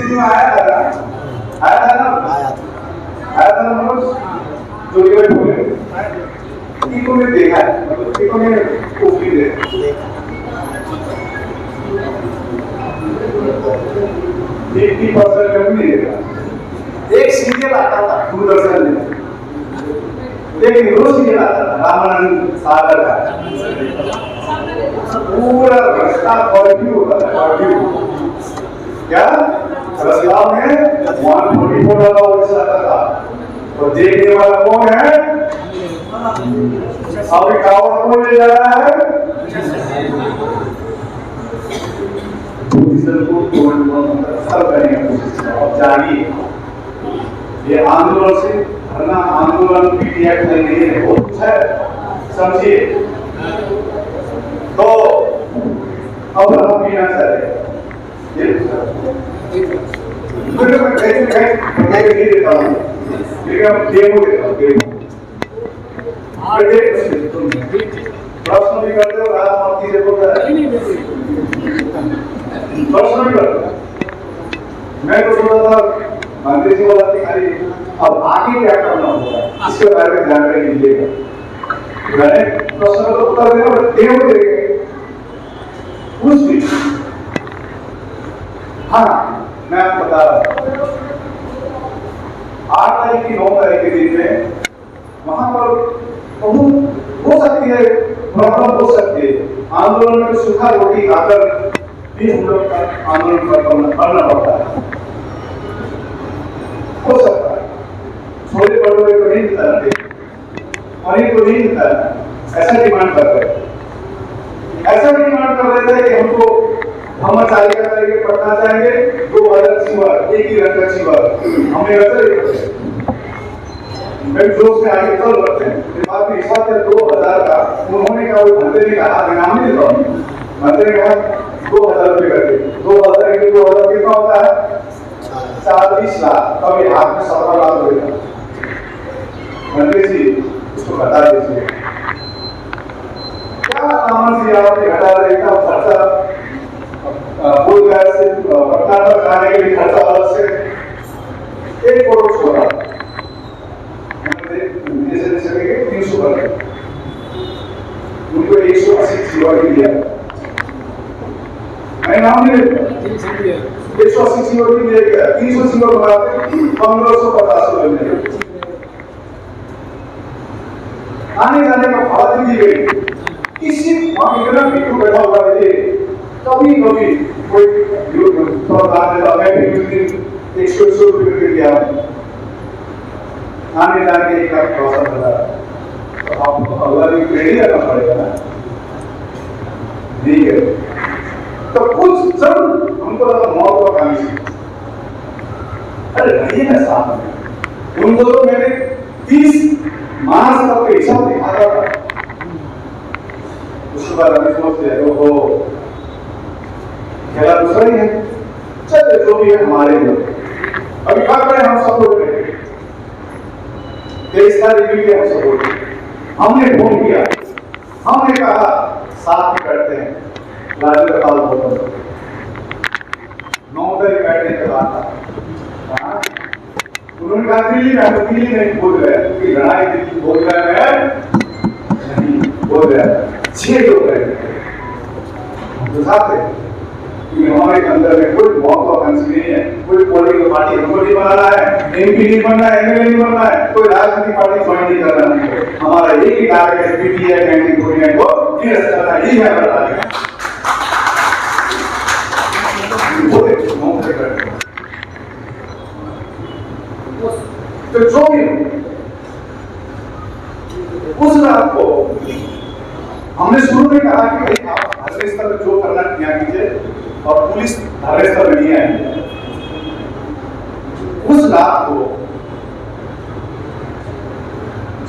में आया था ना मनोज जो इनको ने देखा है मतलब इनको ने कोपी दे 50% कम नहीं देगा एक सीरियल आता था दूरदर्शन में लेकिन रोज सीरियल आता था रामानंद सागर का पूरा रास्ता कर्फ्यू होता था कर्फ्यू क्या रास्ता में 144 लगा हुआ था तो देखने वाला कौन है अभी कावड़ कौन ले जा रहा है जागिए ये आंदोलन से धरना आंदोलन पीटीएफ नहीं है बहुत कुछ है समझिए तो अब हम पीना चाहिए प्रश्न भी करते हो राजमंत्री से बोलता है प्रश्न भी करते मैं तो सोचा था मंत्री जी बोला कि खाली अब आगे क्या करना होगा इसके बारे में जानकारी लीजिएगा मैंने प्रश्न का उत्तर देना और देव देंगे कुछ भी हाँ मैं आपको बता रहा हूँ 8 तारीख की 9 तारीख के दिन में वहां पर बहुत हो सकती है प्रॉब्लम हो सकती है आंदोलन में सूखा रोटी खाकर भी हम लोग का आंदोलन करना पड़ता है हो सकता है छोले भटूरे को नहीं मिलता पनीर को नहीं मिलता ऐसा डिमांड कर रहे ऐसा डिमांड कर रहे थे कि हमको हम चालिका करेंगे पढ़ना चाहेंगे 2000 सीवर एक ही रंग का सीवर हमें वैसे मैं जोश में आगे चल रहे हैं बात में हिसाब से 2000 का उन्होंने कहा वो मंत्री ने कहा मैं नाम नहीं देता हूँ मंत्री ने कहा 2000 रुपये करके 2000 के 2000 कितना होता है 40 लाख कभी हाथ में 17 लाख होगा मंत्री जी उसको बता दीजिए क्या कामन जी आपने घटा देगा खर्चा से पटना तक जाने के लिए खर्चा अलग से 1 करोड़ छोड़ा सीओडी मिल गया, 300 सीओडी बनाते 1550 रुपए मिलेगा। आने जाने का भाड़ा दी गई, किसी वहां इतना वीडियो बैठा हुआ है, कभी कभी कोई मैं भी 100 रुपये दे दिया, आने जाने का खर्चा बता, तो आपको अगला भी क्रेडिट करना पड़ेगा ना, ठीक है। तो कुछ जब हमको लगा मौत का काम है, अरे नहीं ना साहब, उनको तो मैंने 30 मार्च तक का हिसाब दिखाता था, उसके बाद हमें सोचते हैं ओहो खेला दूसरा ही है, चलो जो भी है हमारे लोग अभी क्या करें, हम सपोर्ट करें, 23 तारीख के हम सपोर्ट करें। हमने फोन किया, हमने कहा साथ में करते हैं, लाजो का ताल बहुत 9 तारीख बैठने के बाद उन्होंने कहा दिल्ली नहीं बोल रहे हैं कि लड़ाई दिल्ली बोल रहे हैं, नहीं बोल रहे हैं 6 लोग रहे तो साथ है कि हमारे अंदर में कोई मौत का कंस नहीं है, कोई पॉलिटिकल पार्टी हमको नहीं बनाना है, एमपी नहीं बनना है, एमएलए नहीं बनना है, कोई राजनीतिक पार्टी ज्वाइन नहीं करना है, हमारा एक ही टारगेट है पीटीआई 1949 को निरस्त करना, यही है हमारा टारगेट। तो जो भी उस रात को हमने शुरू में कहा कि भाई आप धरने स्थल में जो करना किया कीजिए और पुलिस धरने स्थल में नहीं आएगी। उस रात को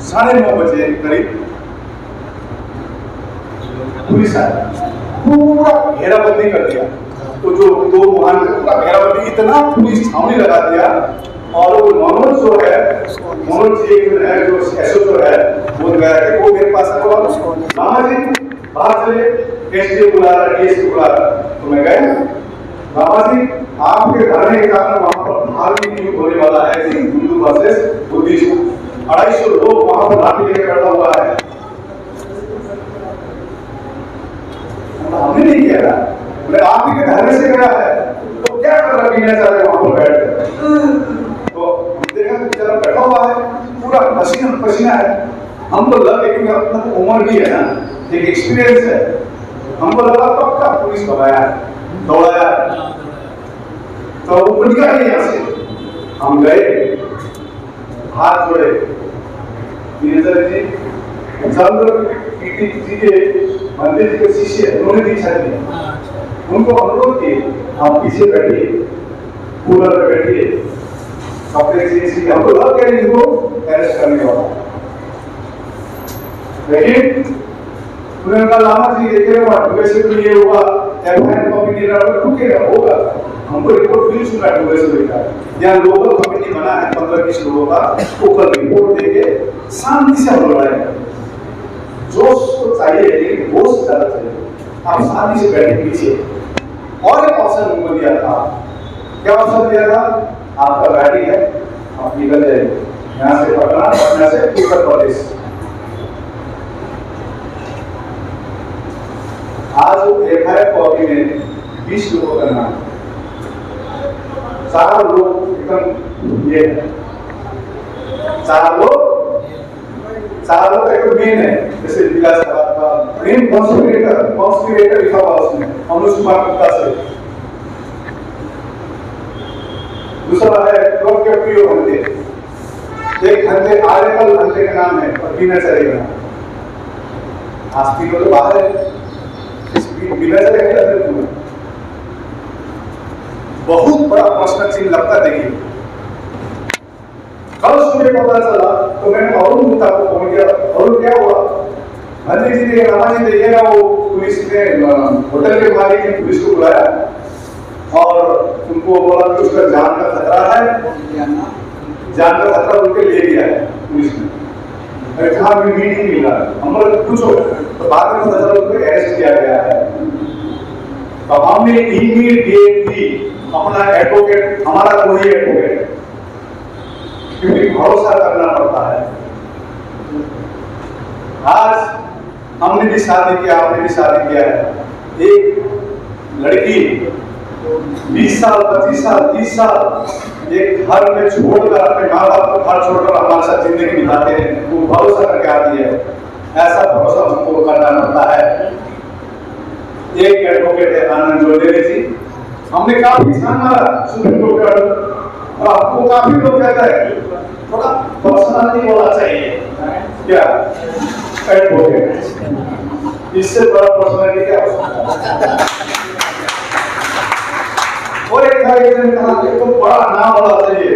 9:30 बजे करीब पुलिस आई, पूरा घेराबंदी कर दिया, तो जो 2 वाहन पूरा घेराबंदी, इतना पुलिस छावनी लगा दिया, और वो मनोज जो है, मनोज जी है जो एसओ है, वो गया कि वो मेरे पास मामा जी बाहर चले, एसडी बुला रहा, डीएसपी बुला रहा, तो मैं गया मामा जी आपके धरने के कारण वहां पर धार्मिक युद्ध होने वाला है, हिंदू वर्सेस बुद्धिस्ट, 250 लोग वहां पर लाठी लेकर खड़ा हुआ है, हमने नहीं किया, मैं आप ही के धरने से गया है, तो क्या कर रहा बिना चाहे वहां पर बैठ कर, तो देखा बेचारा बैठा हुआ है, पूरा पसीना पसीना है, हमको लगा कि अपना तो उम्र भी है ना, एक एक्सपीरियंस है, हमको लगा पक्का पुलिस भगाया है, दौड़ाया है, तो वो उठ गया यहाँ से, हम गए, हाथ जोड़े, वीरेंद्र जी पीटी जी के मंदिर के शिष्य, उन्होंने दीक्षा दी, उनको अनुरोध किए आप पीछे बैठिए, कूलर पे बैठिए, कपड़े चेंज, हमको लग गया इनको अरेस्ट करने वाला, लेकिन उन्होंने कहा लामा जी देखिए वैसे तो ये हुआ, एफआईआर कॉपी नहीं रहा, रुकेगा होगा, हमको रिपोर्ट मिल चुका है वैसे का, यहाँ लोकल कमेटी बना है 15-20 लोगों का, ऊपर रिपोर्ट देके शांति से हम लड़ाएंगे, जोश तो चाहिए लेकिन होश ज्यादा चाहिए, आप शांति से बैठे पीछे। और एक ऑप्शन उनको दिया था, क्या ऑप्शन दिया था, आपका गाड़ी है आप निकल जाइए यहाँ से पटना, पटना से उत्तर प्रदेश। आज वो एफआईआर कॉपी में 20 लोगों का नाम, 4 लोग एकदम ये है, 4 लोग एक मेन है, जैसे विकास का मेन कॉन्स्पिरेटर लिखा हुआ उसमें अनुज कुमार गुप्ता से, दूसरा है लोक के प्रियो घंटे, एक घंटे आर्यकल घंटे का नाम है और बिना चलेगा, आस्ती को तो बाहर है, इस बिना चलेगा बहुत बड़ा प्रश्न चिन्ह लगता। देखिए कल सुबह पता चला तो मैंने अरुण गुप्ता को फोन किया, अरुण क्या हुआ, मंदिर जी ने रामा जी देखिए ना, वो पुलिस ने होटल के मालिक ने पुलिस को बुलाया और उनको बोला कि उसका जान का खतरा है, जान का खतरा उनके ले लिया है पुलिस ने, अरे कहा भी मीटिंग मिला, हम बोले पूछो, तो बाद में पता चला उनको अरेस्ट किया गया है। तो हमने इमीडिएटली अपना एडवोकेट, हमारा कोई एडवोकेट, क्योंकि भरोसा करना पड़ता है, आज हमने भी शादी किया, आपने भी शादी किया है, एक लड़की 20 साल 25 साल 30 साल एक घर में छोड़कर अपने माँ बाप को घर छोड़कर हमारे साथ जिंदगी बिताते हैं, वो भरोसा करके आती है। ऐसा भरोसा हमको करना पड़ता है। एक एडवोकेट है आनंद जोडेरे जी, हमने काफी छान मारा सुप्रीम कोर्ट का, और आपको काफी लोग कहता है थोड़ा पर्सनालिटी होना चाहिए क्या एडवोकेट, इससे बड़ा पर्सनालिटी क्या हो सकता है। और एक था ने कहा कि तुम बड़ा नाम होना चाहिए,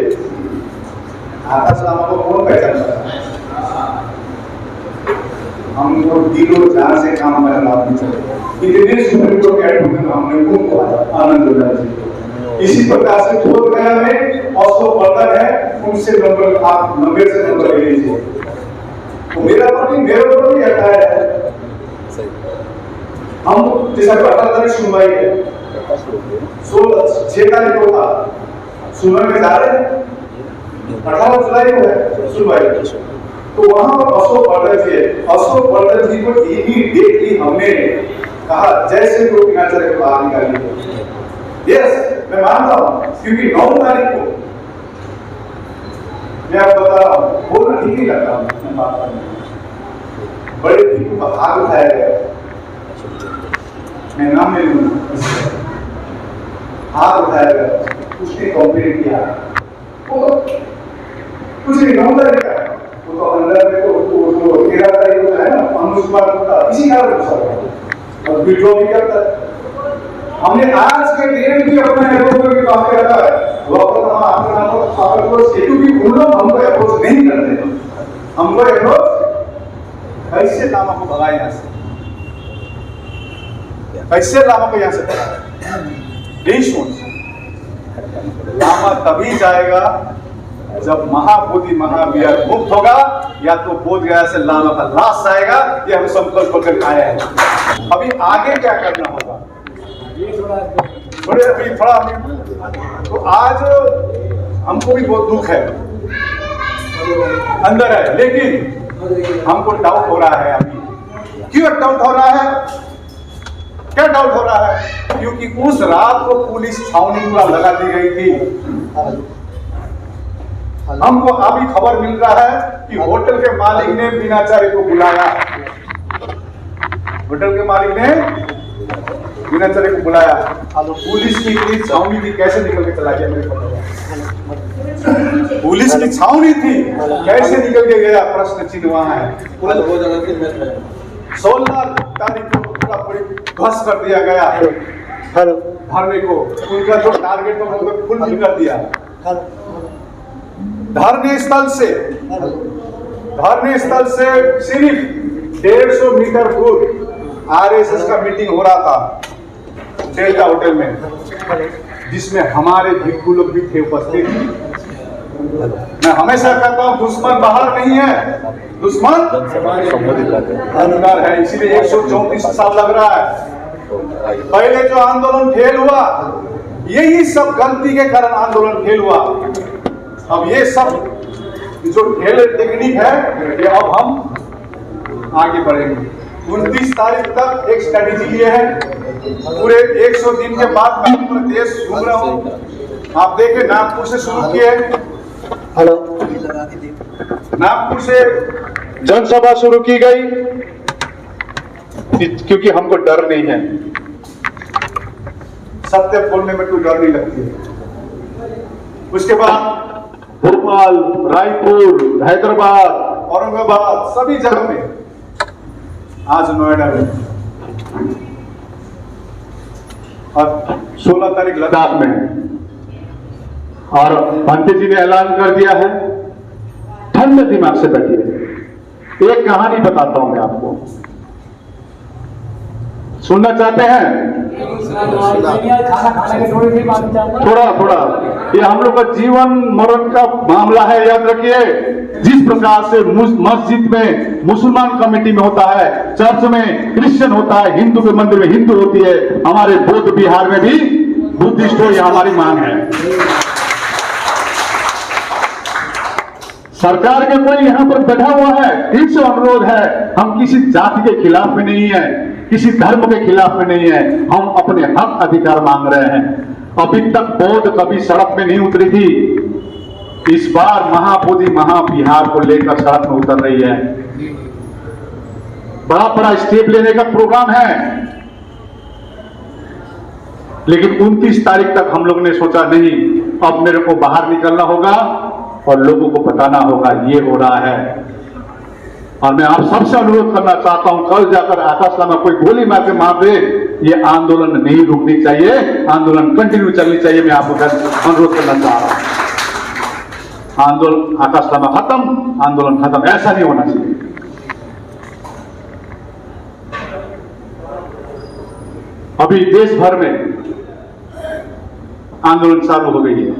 आकाश नामा को कौन पहचानता है। हमको दिलो जान से काम करना आदमी चाहिए। इतने सुप्रीम कोर्ट के एडवोकेट हमने उनको आनंद जोडेरे जी को इसी प्रकार से बोध गया में ऑस्लो बर्तन है, उनसे नंबर आप 90 से नंबर ले लीजिए। तो मेरा ऊपर भी आता है। हम जैसा 18 तारीख सुनवाई है, 6 तारीख को था सुनवाई में जा रहे हैं, 18 जुलाई को है सुनवाई। तो वहां पर अशोक बर्तन जी है, अशोक बर्तन जी को इमीडिएटली हमने कहा जैसे को पिनाचार्य को बाहर निकालिए। यस, मैं मानता हूं, क्योंकि 9 तारीख को मैं आपको बता रहा हूं, बोलना ठीक नहीं लगता मैं बात करना, बड़े टीपू का हाथ उठाया गया, मैं नाम ले लूंगा, हाथ उठाया गया, उसने कंप्लेंट किया, वो कुछ नहीं 9 तारीख का, वो तो अंदर में तो 13 तारीख को है ना अनुस्मार होता, इसी कारण और विड्रॉ भी करता है। हमने आज के डेट भी अपना एडवोकेट की बात करता है, लोकल हम आपके नाम पर अप्रोच किए, क्योंकि उन लोग हमको अप्रोच नहीं करते, हमको अप्रोच कैसे लामा को भगाए यहाँ से, कैसे लामा को यहाँ से भगाए, यही सोच। लामा तभी जाएगा जब महाबोधि महावीर मुक्त होगा, या तो बोध गया से लामा का लाश आएगा, ये हम संकल्प करके आए हैं। अभी आगे क्या करना होगा थोड़े अभी थोड़ा, तो आज हमको भी बहुत दुख है अंदर है, लेकिन हमको डाउट हो रहा है। अभी क्यों डाउट हो रहा है, क्या डाउट हो रहा है, क्योंकि उस रात को पुलिस छावनी पूरा लगा दी गई थी। हमको अभी खबर मिल रहा है कि होटल के मालिक ने बीनाचार्य को बुलाया, होटल के मालिक ने बीनाचार्य को बुलाया, पुलिस की इतनी छावनी थी, कैसे निकल के चला गया मेरे पता, पुलिस की छावनी थी कैसे निकल के गया, प्रश्न चिन्ह वहां है। 16 तारीख को पूरा ध्वस्त कर दिया गया धरने को, उनका जो टारगेट था वो फुल कर दिया। धरने स्थल से सिर्फ 150 मीटर दूर आरएसएस का मीटिंग हो रहा था डेल्टा होटल में, जिसमें हमारे भिक्खु लोग भी थे उपस्थित। मैं हमेशा कहता हूं दुश्मन बाहर नहीं है, दुश्मन अंदर है, इसीलिए 134 साल लग रहा है। पहले जो आंदोलन फेल हुआ, यही सब गलती के कारण आंदोलन फेल हुआ। अब ये सब जो फेल टेक्निक है, ये अब हम आगे बढ़ेंगे। 29 तारीख तक एक स्ट्रेटेजी लिए है, पूरे 100 दिन के बाद मैं पूरे देश घूम रहा हूँ। आप देखें, नागपुर से शुरू किए, हेलो, नागपुर से जनसभा शुरू की गई, क्योंकि हमको डर नहीं है, सत्य बोलने में कोई डर नहीं लगती है। उसके बाद भोपाल, रायपुर, हैदराबाद, औरंगाबाद, सभी जगह में, आज नोएडा में, और 16 तारीख लद्दाख में। और पंडित जी ने ऐलान कर दिया है, ठंडे दिमाग से बैठिए। एक कहानी बताता हूं मैं आपको, सुनना चाहते हैं? थोड़ा थोड़ा, ये हम लोग का जीवन मरण का मामला है, याद रखिए। जिस प्रकार से मस्जिद में मुसलमान कमेटी में होता है, चर्च में क्रिश्चियन होता है, हिंदू के मंदिर में हिंदू होती है, हमारे बौद्ध बिहार में भी बुद्धिस्ट हो, यह हमारी मांग है। सरकार के कोई यहाँ पर बैठा हुआ है, इनसे अनुरोध है, हम किसी जाति के खिलाफ में नहीं है, किसी धर्म के खिलाफ में नहीं है, हम अपने हक अधिकार मांग रहे हैं। अभी तक बौद्ध कभी सड़क में नहीं उतरी थी, इस बार महाबोधि महाविहार को लेकर सड़क में उतर रही है। बड़ा बड़ा स्टेप लेने का प्रोग्राम है, लेकिन 29 तारीख तक हम लोगों ने सोचा नहीं, अब मेरे को बाहर निकलना होगा और लोगों को बताना होगा ये हो रहा है। और मैं आप सबसे अनुरोध करना चाहता हूं, कल जाकर आकाशलामा कोई गोली मार के मार दे, ये आंदोलन नहीं रुकनी चाहिए, आंदोलन कंटिन्यू चलनी चाहिए। मैं आपको अनुरोध करना चाह रहा हूं, आंदोलन आकाशलामा खत्म, आंदोलन खत्म, ऐसा नहीं होना चाहिए। अभी देश भर में आंदोलन चालू हो गई है।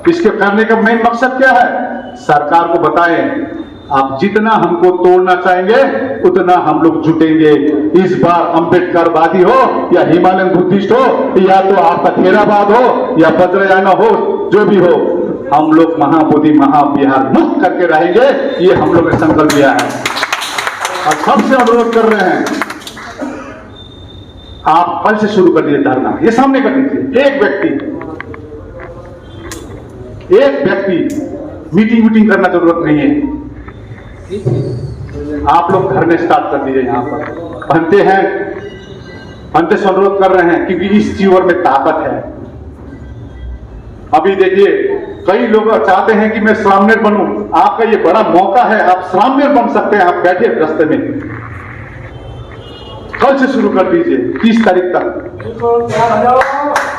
इसके करने का मेन मकसद क्या है? सरकार को बताएं, आप जितना हमको तोड़ना चाहेंगे उतना हम लोग जुटेंगे। इस बार अंबेडकरवादी हो या हिमालयन बुद्धिस्ट हो या तो आपका थेरावाद हो या वज्रयाना हो, जो भी हो, हम लोग महाबोधि महाविहार मुक्त करके रहेंगे। ये हम लोग ने संकल्प लिया है और सबसे अनुरोध कर रहे हैं, आप कल से शुरू कर दीजिए धरना, ये सामने कर दीजिए। एक व्यक्ति मीटिंग करना जरूरत नहीं है, आप लोग धरने स्टार्ट कर दीजिए। यहां पर बनते से अनुरोध कर रहे हैं, क्योंकि इस जीवन में ताकत है। अभी देखिए, कई लोग चाहते हैं कि मैं सामने बनूं, आपका ये बड़ा मौका है, आप सामने बन सकते हैं। आप बैठिए रास्ते में, कल से शुरू कर दीजिए 30 तारीख तक।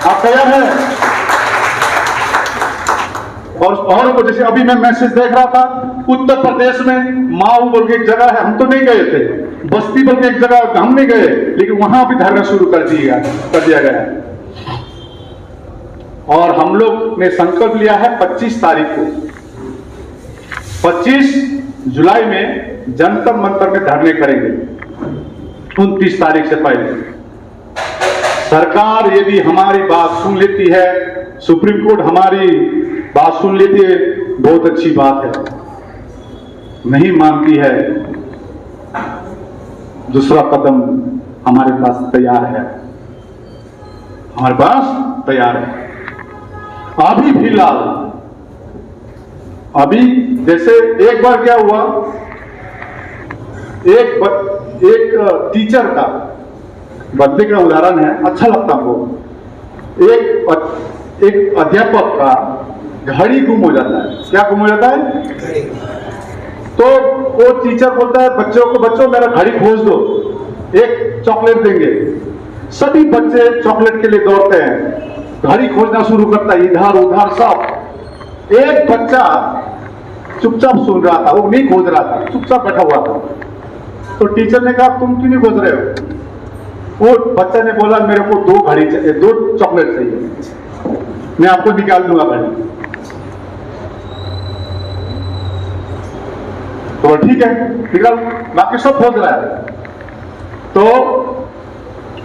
आप तैयार हैं? और को जैसे अभी मैं मैसेज देख रहा था, उत्तर प्रदेश में माऊ बोल के एक जगह है, हम तो नहीं गए थे, बस्ती बोल के एक जगह हम नहीं गए, लेकिन वहां भी धरना शुरू कर दिया गया है। और हम लोग ने संकल्प लिया है 25 तारीख को, 25 जुलाई में जंतर मंतर में धरने करेंगे, 29 तारीख से पहले। सरकार यदि हमारी बात सुन लेती है, सुप्रीम कोर्ट हमारी बात सुन लेती है, बहुत अच्छी बात है। नहीं मानती है, दूसरा कदम हमारे पास तैयार है, हमारे पास तैयार है। अभी फिलहाल अभी जैसे एक बार क्या हुआ, एक टीचर का बदले का उदाहरण है, अच्छा लगता हमको। एक अध्यापक का घड़ी गुम हो जाता है। क्या गुम हो जाता है? तो वो टीचर बोलता है बच्चों मेरा घड़ी खोज दो, एक चॉकलेट देंगे। सभी बच्चे चॉकलेट के लिए दौड़ते हैं, घड़ी खोजना शुरू करता है, इधर उधर सब। एक बच्चा चुपचाप सुन रहा था, वो नहीं खोज रहा था, चुपचाप बैठा हुआ था। तो टीचर ने कहा तुम क्यों नहीं खोज रहे हो? वो बच्चा ने बोला मेरे को 2 घड़ी चाहिए, 2 चॉकलेट चाहिए, मैं आपको निकाल दूंगा घड़ी। तो ठीक है, निकाल, बाकी सब खोज रहा है। तो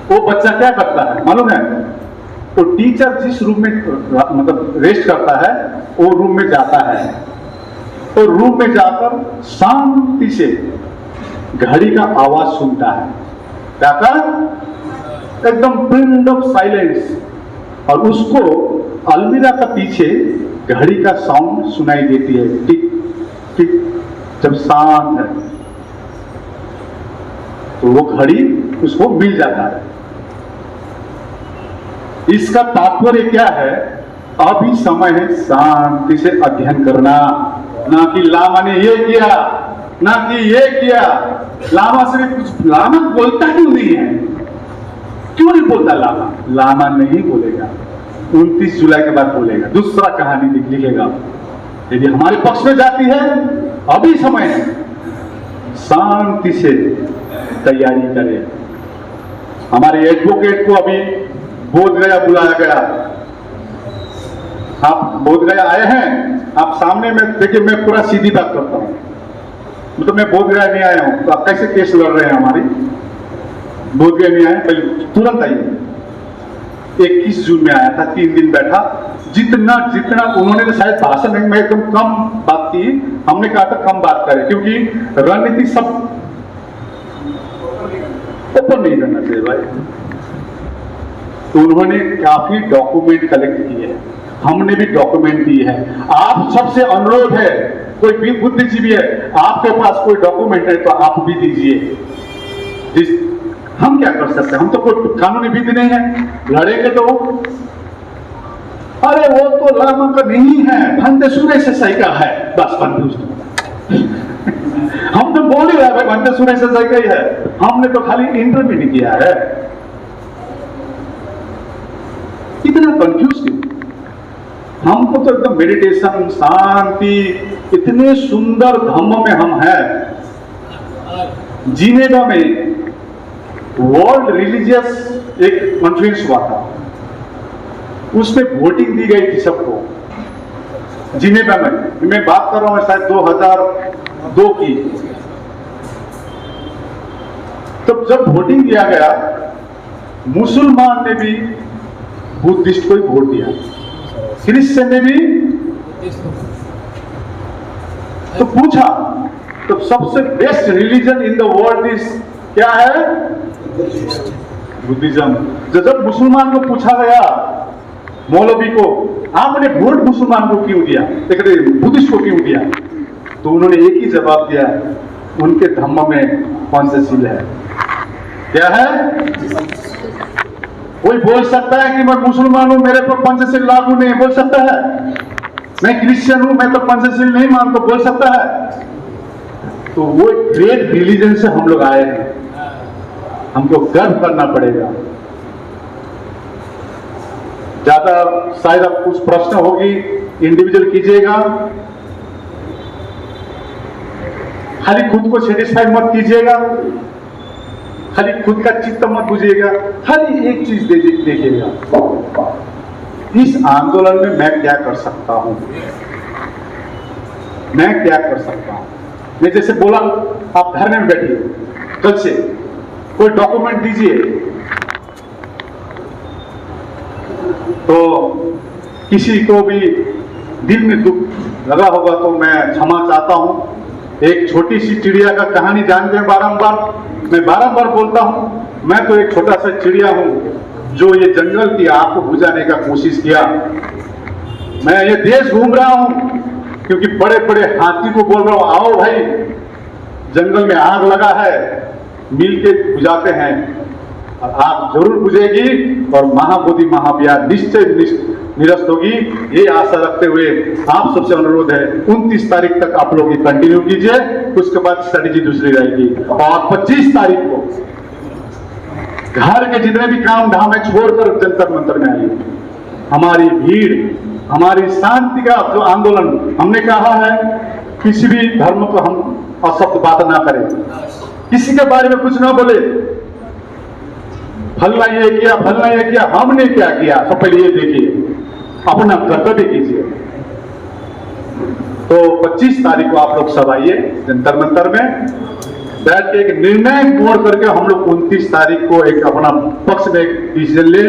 वो बच्चा क्या करता है मालूम है? तो टीचर जिस रूम में मतलब रेस्ट करता है, वो रूम में जाता है, और रूम में जाकर शांति से घड़ी का आवाज सुनता है। क्या? एकदम पिन ऑफ साइलेंस, और उसको अलमीरा का पीछे घड़ी का साउंड सुनाई देती है, टिक टिक। जब शांत है तो वो घड़ी उसको मिल जाता है। इसका तात्पर्य क्या है? अभी समय है शांति से अध्ययन करना, ना कि लामा ने ये किया, ना कि ये किया। लामा से कुछ, लामा बोलता क्यों नहीं है? क्यों नहीं बोलता लामा? लामा नहीं बोलेगा, 29 जुलाई के बाद बोलेगा, दूसरा कहानी लिखेगा। यदि हमारे पक्ष में जाती है, अभी समय है, शांति से तैयारी करें। हमारे एडवोकेट को अभी बोधगया बुलाया गया। आप बोधगया आए हैं? आप सामने में देखिए, मैं पूरा सीधी बात करता हूं, मतलब मैं बोधगया नहीं आया हूं, तो आप कैसे केस लड़ रहे हैं? हमारी बोधगया नहीं आए, पहले तुरंत आइए। 21 जून में आया था, 3 दिन बैठा। जितना उन्होंने तो शायद भाषण में मैं एकदम कम बात की, हमने कहा था कम बात करें, क्योंकि रणनीति सब ओपन नहीं करना चाहिए भाई। तो उन्होंने काफी डॉक्यूमेंट कलेक्ट किए हैं, हमने भी डॉक्यूमेंट दिए हैं। आप सबसे अनुरोध है, कोई भी बुद्धिजीवी है, आपके पास कोई डॉक्यूमेंट है तो आप भी दीजिए। हम क्या कर सकते हैं, हम तो कोई कानूनी विधि नहीं है, लड़ेंगे तो अरे वो तो लामा का नहीं है, भंते सुरेश सही का है, बस कंफ्यूज। हम तो बोल ही रहे भाई भंते सुरेश सही का ही है, हमने तो खाली इंटरव्यू नहीं किया है। इतना कंफ्यूज क्यों? हमको तो एकदम मेडिटेशन, शांति, इतने सुंदर धम्म में हम हैं। जिनेवा में वर्ल्ड रिलीजियस एक कॉन्फ्रेंस हुआ था, उसमें वोटिंग दी गई थी सबको जिनेवा में। मैं बात कर रहा हूं शायद 2002 की। तो जब वोटिंग दिया गया, मुसलमान ने भी बुद्धिस्ट को ही वोट दिया, क्रिश्चियन ने भी। तो पूछा तो सबसे best religion in the world is क्या है? बुद्धिज्म। जब मुसलमान को पूछा गया, मौलवी को, आपने वोट मुसलमान को क्यों दिया, बुद्धिस्ट को क्यों दिया, तो उन्होंने एक ही जवाब दिया, उनके धम्म में पंचशील है। क्या है? कोई बोल सकता है कि मैं मुसलमान हूं, मेरे पर पंचशील लागू नहीं, बोल सकता है? मैं क्रिश्चियन हूं, मैं तो पंचशील नहीं मानता, बोल सकता है? तो वो ग्रेट रिलीजन से हम लोग आए हैं, हमको गर्व करना पड़ेगा। ज्यादा शायद आप कुछ प्रश्न होगी, इंडिविजुअल कीजिएगा, खाली खुद को सेटिस्फाई मत कीजिएगा, खाली खुद का चित्त मत बुझिएगा, खाली एक चीज देखिएगा, इस आंदोलन में मैं क्या कर सकता हूं, मैं क्या कर सकता हूं। मैं जैसे बोला, आप घर में बैठिए, कल से कोई डॉक्यूमेंट दीजिए, तो किसी को भी दिल में दुख लगा होगा तो मैं क्षमा चाहता हूं। एक छोटी सी चिड़िया का कहानी जानते हैं, मैं बारंबार बोलता हूं, मैं तो एक छोटा सा चिड़िया हूं जो ये जंगल की आग को बुझाने का कोशिश किया। मैं ये देश घूम रहा हूं क्योंकि बड़े बड़े हाथी को बोल रहा हूं, आओ भाई जंगल में आग लगा है, मिलके बुझाते हैं, और आग जरूर बुझेगी और महाबोधि महाविहार निश्चय निरस्त होगी। ये आशा रखते हुए आप सबसे अनुरोध है, 29 तारीख तक आप लोग ये कंटिन्यू कीजिए, उसके बाद स्ट्रेटेजी दूसरी रहेगी। और 25 तारीख को घर के जितने भी काम धाम है छोड़कर जंतर मंतर में आइए। हमारी भीड़, हमारी शांति का जो आंदोलन, हमने कहा है किसी भी धर्म को हम अशब्द बात ना करें, किसी के बारे में कुछ ना बोले, फलना ये किया, फलना ये किया, हमने क्या किया, सब पहले ये देखिए, अपना कर्तव्य कीजिए। तो 25 तारीख को आप लोग सब आइए जंतर मंतर में बैठ के एक निर्णय मोड़ करके हम लोग 29 तारीख को एक अपना पक्ष में एक डिसीजन ले।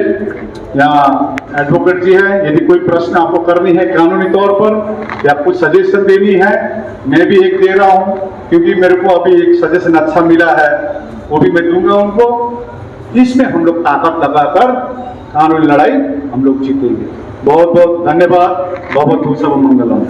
यहाँ एडवोकेट जी है, यदि कोई प्रश्न आपको करनी है कानूनी तौर पर या कुछ सजेशन देनी है, मैं भी एक दे रहा हूँ क्योंकि मेरे को अभी एक सजेशन अच्छा मिला है, वो भी मैं दूंगा उनको। इसमें हम लोग ताकत लगाकर कानूनी लड़ाई हम लोग जीतेंगे। बहुत बहुत धन्यवाद। बहुत बहुत शुभ मंगलम।